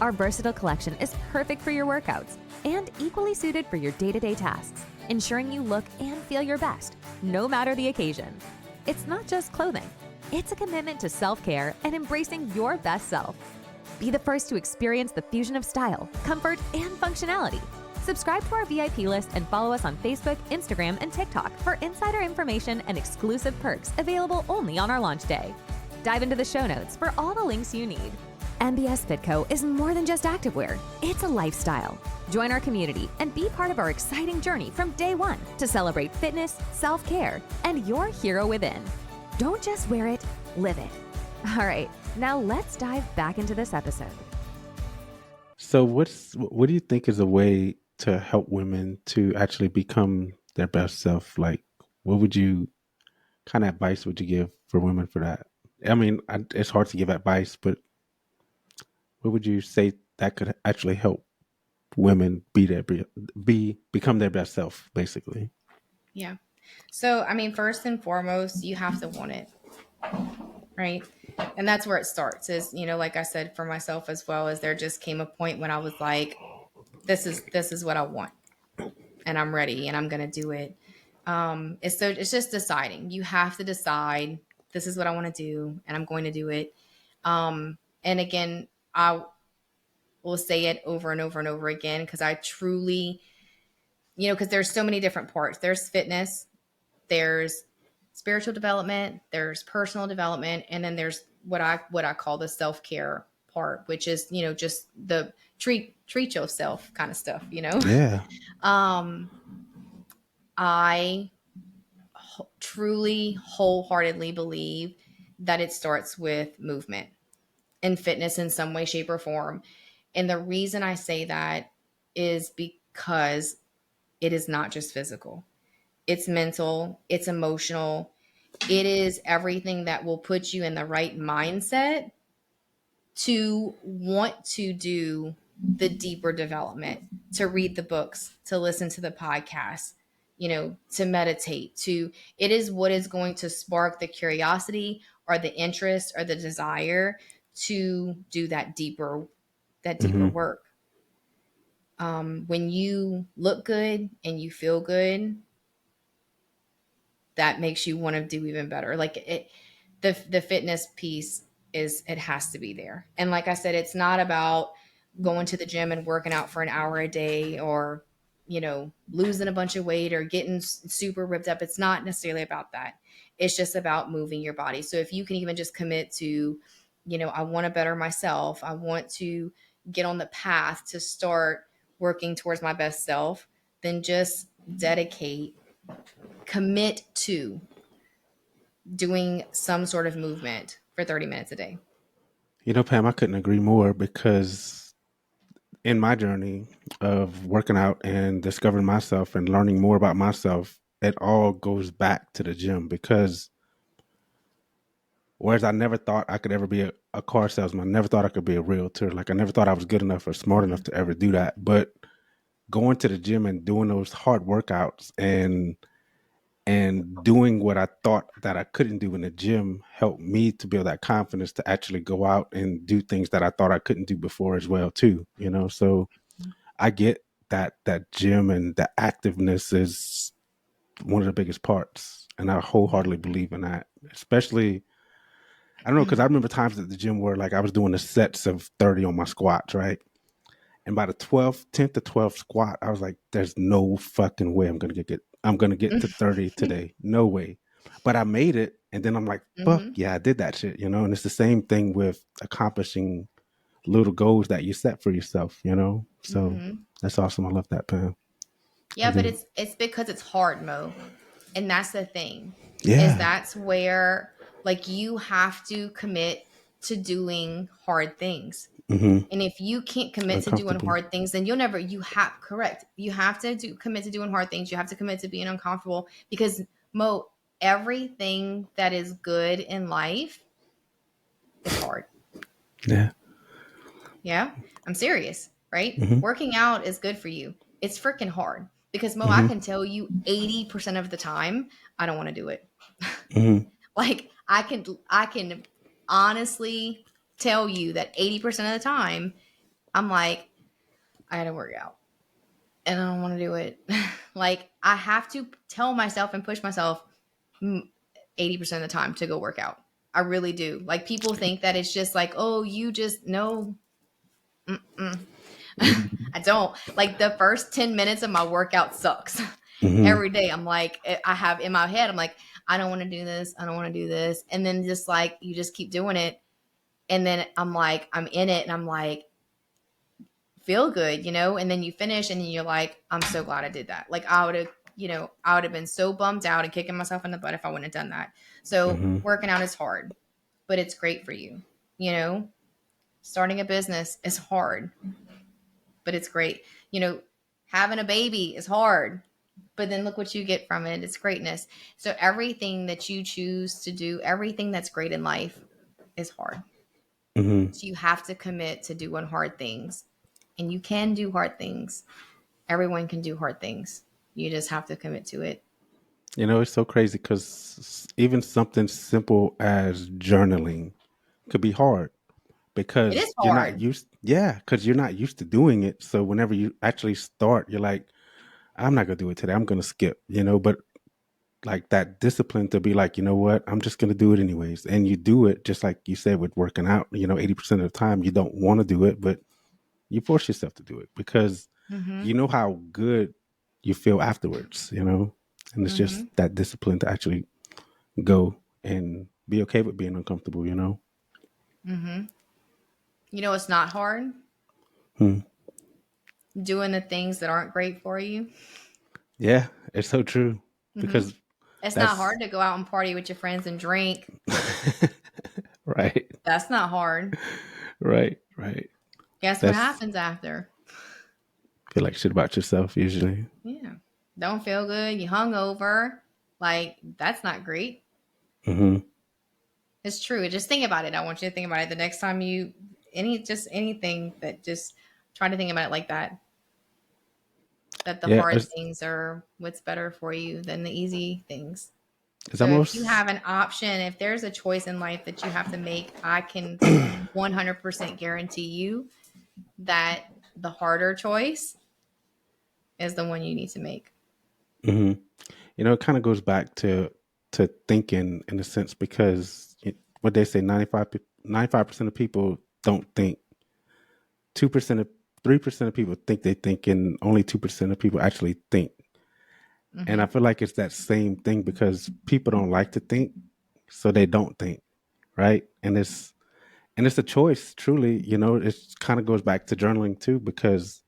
Our versatile collection is perfect for your workouts and equally suited for your day-to-day tasks, ensuring you look and feel your best, no matter the occasion. It's not just clothing. It's a commitment to self-care and embracing your best self. Be the first to experience the fusion of style, comfort, and functionality. Subscribe to our VIP list and follow us on Facebook, Instagram, and TikTok for insider information and exclusive perks available only on our launch day. Dive into the show notes for all the links you need. MBS Fit Co is more than just activewear. It's a lifestyle. Join our community and be part of our exciting journey from day one to celebrate fitness, self-care, and your hero within. Don't just wear it, live it. All right, now let's dive back into this episode. So what do you think is a way to help women to actually become their best self? Like, what kind of advice would you give for women for that? I mean, it's hard to give advice, but what would you say that could actually help women become their best self, basically? Yeah. So, I mean, first and foremost, you have to want it, right? And that's where it starts is, like I said, for myself as well, is there just came a point when I was like, this is what I want, and I'm ready and I'm going to do it. It's just deciding. You have to decide, this is what I want to do and I'm going to do it. And again, I will say it over and over and over again, because I truly, because there's so many different parts. There's fitness, there's spiritual development, there's personal development, and then there's what I call the self-care part, which is, just the treat yourself kind of stuff, Yeah. um I truly wholeheartedly believe that it starts with movement and fitness in some way, shape, or form. And the reason I say that is because it is not just physical, it's mental, it's emotional. It is everything that will put you in the right mindset to want to do the deeper development, to read the books, to listen to the podcasts, to meditate, it is what is going to spark the curiosity or the interest or the desire to do that deeper Hmm. work. When you look good and you feel good, that makes you want to do even better. Like the fitness piece it has to be there. And like I said, it's not about going to the gym and working out for an hour a day, or losing a bunch of weight or getting super ripped up. It's not necessarily about that. It's just about moving your body. So if you can even just commit to, I want to better myself, I want to get on the path to start working towards my best self, then just commit to doing some sort of movement for 30 minutes a day. Pam, I couldn't agree more because in my journey of working out and discovering myself and learning more about myself, it all goes back to the gym because whereas I never thought I could ever be a car salesman, I never thought I could be a realtor. Like I never thought I was good enough or smart enough to ever do that. But going to the gym and doing those hard workouts and doing what I thought that I couldn't do in the gym helped me to build that confidence to actually go out and do things that I thought I couldn't do before as well too. So I get that gym and the activeness is one of the biggest parts, and I wholeheartedly believe in that. Especially, I don't know, because I remember times at the gym where like I was doing the sets of 30 on my squats, right? And by the 10th to 12th squat, I was like, there's no fucking way I'm gonna get to 30 today. No way. But I made it, and then I'm like, fuck Mm-hmm. yeah, I did that shit, And it's the same thing with accomplishing little goals that you set for yourself. So Mm-hmm. that's awesome. I love that, Pam. Yeah, And but then it's because it's hard, Mo. And that's the thing. Is yeah. that's where like you have to commit to doing hard things. Mm-hmm. And if you can't commit to doing Uncomfortable. hard things, then you have correct. You have to commit to doing hard things. You have to commit to being uncomfortable because Mo, everything that is good in life is hard. Yeah. Yeah, I'm serious, right? Mm-hmm. Working out is good for you. It's freaking hard because Mo, I Mm-hmm. can tell you 80% of the time I don't want to do it. Mm-hmm. Like I can honestly tell you that 80% of the time I'm like I got to work out and I don't want to do it. Like I have to tell myself and push myself 80% of the time to go work out. I really do. Like people think that it's just like, oh, you just no. I don't. Like the first 10 minutes of my workout sucks. Mm-hmm. Every day I'm like I have in my head I'm like I don't want to do this. I don't want to do this. And then just like you just keep doing it and then I'm like I'm in it and I'm like feel good. And then you finish and then you're like I'm so glad I did that. Like I would have been so bummed out and kicking myself in the butt if I wouldn't have done that. So Mm-hmm. working out is hard, but it's great for you. You know, starting a business is hard, but it's great. Having a baby is hard, but then look what you get from it. It's greatness. So everything that you choose to do, everything that's great in life is hard. Mm-hmm. So you have to commit to doing hard things. And you can do hard things. Everyone can do hard things. You just have to commit to it. It's so crazy because even something simple as journaling could be hard It is because hard. because you're not used to doing it. So whenever you actually start, you're like, I'm not gonna do it today. I'm gonna skip. But like that discipline to be like, you know what, I'm just gonna do it anyways. And you do it just like you said with working out. 80% of the time you don't want to do it, but you force yourself to do it because Mm-hmm. you know how good you feel afterwards. And it's just Mm-hmm. that discipline to actually go and be okay with being uncomfortable. Mm-hmm. It's not hard Hmm. doing the things that aren't great for you. Yeah, it's so true Mm-hmm. because It's not that's hard to go out and party with your friends and drink. right, That's not hard. right. Guess what That's happens after? feel like shit about yourself usually. Yeah. Don't feel good. You hungover. Like, that's not great. Hmm. It's true. Just think about it. I want you to think about it the next time anything that just try to think about it like that. That the Yeah, hard it's, things are what's better for you than the easy things. it's So if you almost have an option, if there's a choice in life that you have to make, I can 100% guarantee you that the harder choice is the one you need to make. hmm it kind of goes back to thinking in a sense because what they say 95% of people don't think. 2% of 3% of people think they think, and only 2% of people actually think. And I Mm-hmm. feel like it's that same thing because people don't like to think, so they don't think, right? And it's a choice, truly. It kind of goes back to journaling too, because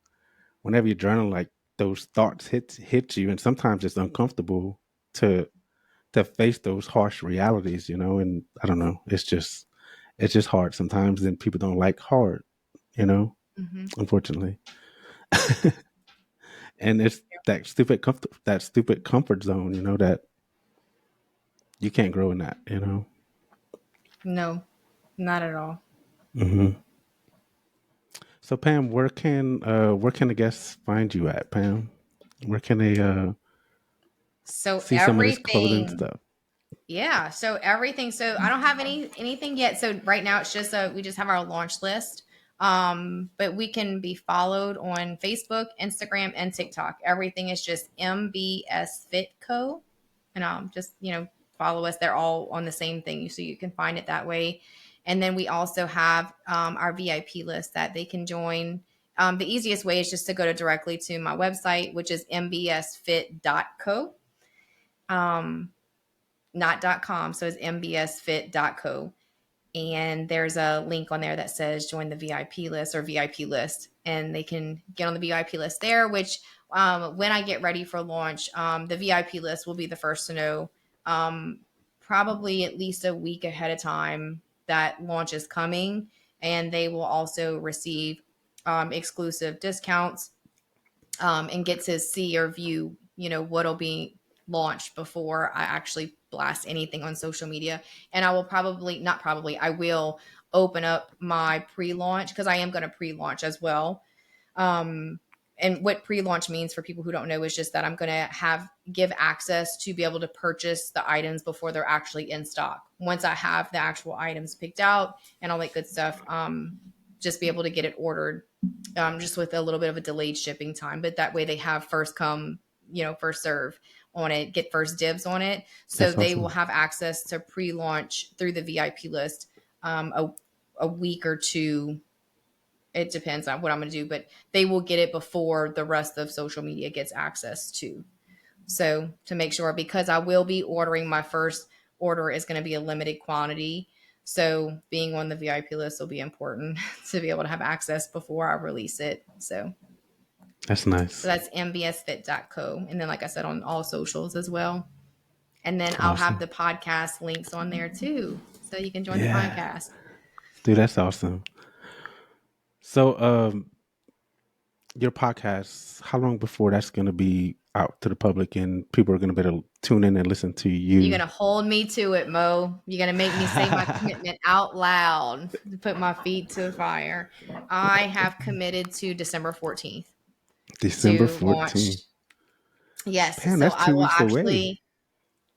whenever you journal, like those thoughts hit you, and sometimes it's uncomfortable to face those harsh realities. And I don't know, it's just hard sometimes, and people don't like hard, Mm-hmm. unfortunately. And it's that stupid comfort zone, that you can't grow in that. No, not at all. Hmm. So Pam, where can the guests find you at, Pam? Where can they So see some of this clothing everything, stuff? yeah. So everything. So I don't have anything yet. So right now it's just we just have our launch list. But we can be followed on Facebook, Instagram, and TikTok. Everything is just MBS Fit Co. And just follow us. They're all on the same thing, so you can find it that way. And then we also have our VIP list that they can join. The easiest way is just to go directly to my website, which is mbsfit.co. Not .com, so it's mbsfit.co. And there's a link on there that says join the VIP list or VIP list, and they can get on the VIP list there, which when I get ready for launch, the VIP list will be the first to know, probably at least a week ahead of time that launch is coming, and they will also receive exclusive discounts, and get to see or view, what'll be launched before I actually blast anything on social media. And I will I will open up my pre-launch, because I am going to pre-launch as well. Um, and what pre-launch means for people who don't know is just that I'm going to give access to be able to purchase the items before they're actually in stock. Once I have the actual items picked out and all that good stuff, just be able to get it ordered, just with a little bit of a delayed shipping time. But that way they have first come, first serve on it, get first dibs on it. So That's they awesome. will have access to pre-launch through the VIP list a week or two. It depends on what I'm going to do, but they will get it before the rest of social media gets access to. So to make sure, because I will be ordering, my first order is going to be a limited quantity. So being on the VIP list will be important to be able to have access before I release it. So That's nice. that's mbsfit.co. And then, like I said, on all socials as well. And then I'll have Awesome. the podcast links on there too. So you can join the Yeah. podcast. Dude, that's awesome. So your podcast, how long before that's going to be out to the public and people are going to be able to tune in and listen to You're you? going to hold me to it, Mo. You're going to make me say my commitment out loud to put my feet to the fire. I have committed to December 14th December to launch. 14th. Yes. Pam, So that's I 2 will weeks away. actually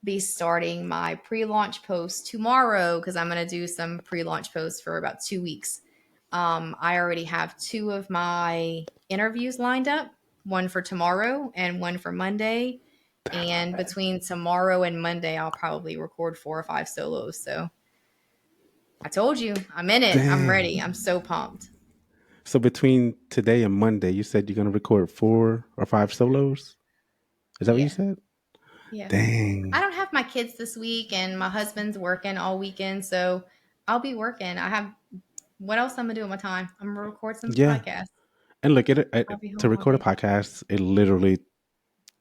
be starting my pre-launch post tomorrow, because I'm going to do some pre-launch posts for about 2 weeks. I already have 2 of my interviews lined up, one for tomorrow and one for Monday. And between tomorrow and Monday, I'll probably record 4 or 5 solos. So I told you, I'm in it. I'm ready. Dang. I'm so pumped. So between today and Monday, you said you're going to record 4 or 5 solos? Is that what you Yeah. said? Yeah. Dang. I don't have my kids this week, and my husband's working all weekend. So I'll be working. What else I'm going to do with my time? I'm going to record some Yeah. podcasts. And look, I'll be to home all record a day. podcast, it literally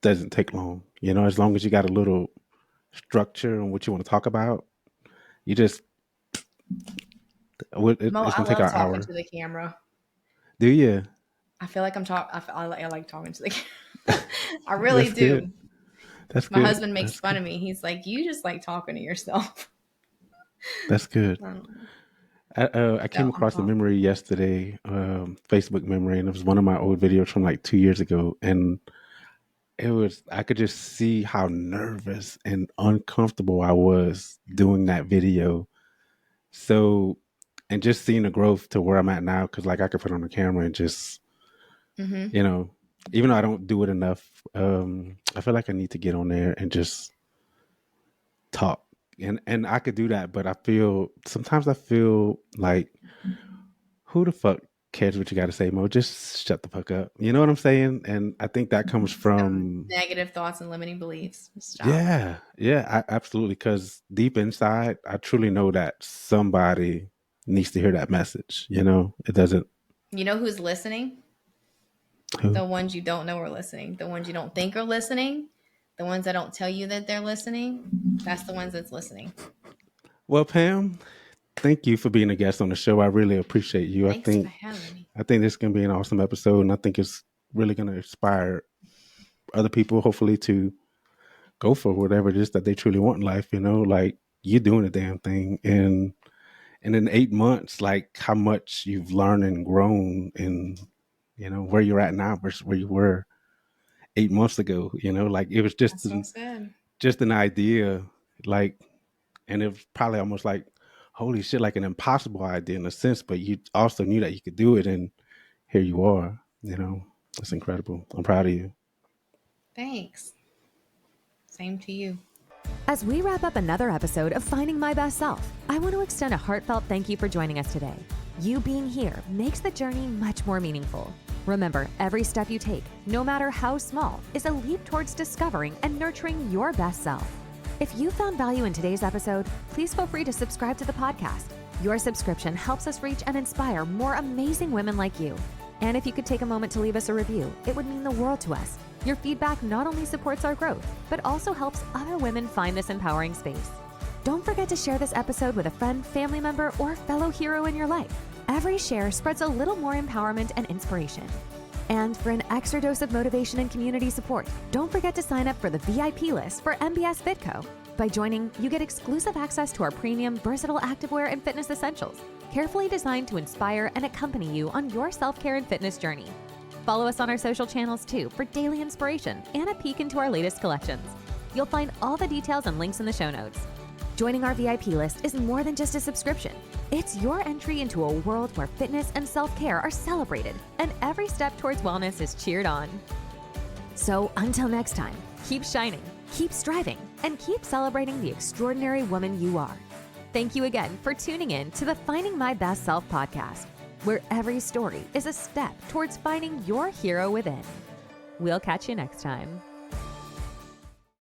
doesn't take long. As long as you got a little structure on what you want to talk about, you just Mo, it's I gonna take love an talking hour. to the camera. Do you? I feel like I like talking to the camera. I really That's good. do. That's My good. husband makes That's fun good. of me. He's like, you just like talking to yourself. That's good. Um, I so came I'm across a pumped. memory yesterday, Facebook memory, and it was one of my old videos from like 2 years ago, and I could just see how nervous and uncomfortable I was doing that video. So, and just seeing the growth to where I'm at now, because like I could put on the camera and just, Mm-hmm. you know, even though I don't do it enough, I feel like I need to get on there and just talk. And I could do that, but sometimes I feel like, who the fuck cares what you got to say, Mo? Just shut the fuck up. You know what I'm saying? And I think that comes Some from, negative thoughts and limiting beliefs. Stop. yeah, absolutely. Because deep inside, I truly know that somebody needs to hear that message. It doesn't. You know who's listening? Who? The ones you don't know are listening. The ones you don't think are listening. The ones that don't tell you that they're listening. That's the ones that's listening. Well, Pam, thank you for being a guest on the show. I really appreciate you. Thanks for having me. I think this is going to be an awesome episode, and I think it's really going to inspire other people, hopefully, to go for whatever it is that they truly want in life. Like you're doing a damn thing, and in 8 months, like how much you've learned and grown, and where you're at now versus where you were 8 months ago. Like it was just an idea, like, and it was probably almost like, holy shit, like an impossible idea in a sense, but you also knew that you could do it, and here you are. That's incredible. I'm proud of you. Thanks. Same to you. As we wrap up another episode of Finding My Best Self, I want to extend a heartfelt thank you for joining us today. You being here makes the journey much more meaningful. Remember, every step you take, no matter how small, is a leap towards discovering and nurturing your best self. If you found value in today's episode, please feel free to subscribe to the podcast. Your subscription helps us reach and inspire more amazing women like you. And if you could take a moment to leave us a review, it would mean the world to us. Your feedback not only supports our growth, but also helps other women find this empowering space. Don't forget to share this episode with a friend, family member, or fellow hero in your life. Every share spreads a little more empowerment and inspiration. And for an extra dose of motivation and community support, don't forget to sign up for the VIP list for MBS Fit Co. By joining, you get exclusive access to our premium versatile activewear and fitness essentials, carefully designed to inspire and accompany you on your self-care and fitness journey. Follow us on our social channels too for daily inspiration and a peek into our latest collections. You'll find all the details and links in the show notes. Joining our VIP list is more than just a subscription. It's your entry into a world where fitness and self-care are celebrated and every step towards wellness is cheered on. So until next time, keep shining, keep striving, and keep celebrating the extraordinary woman you are. Thank you again for tuning in to the Finding My Best Self podcast, where every story is a step towards finding your hero within. We'll catch you next time.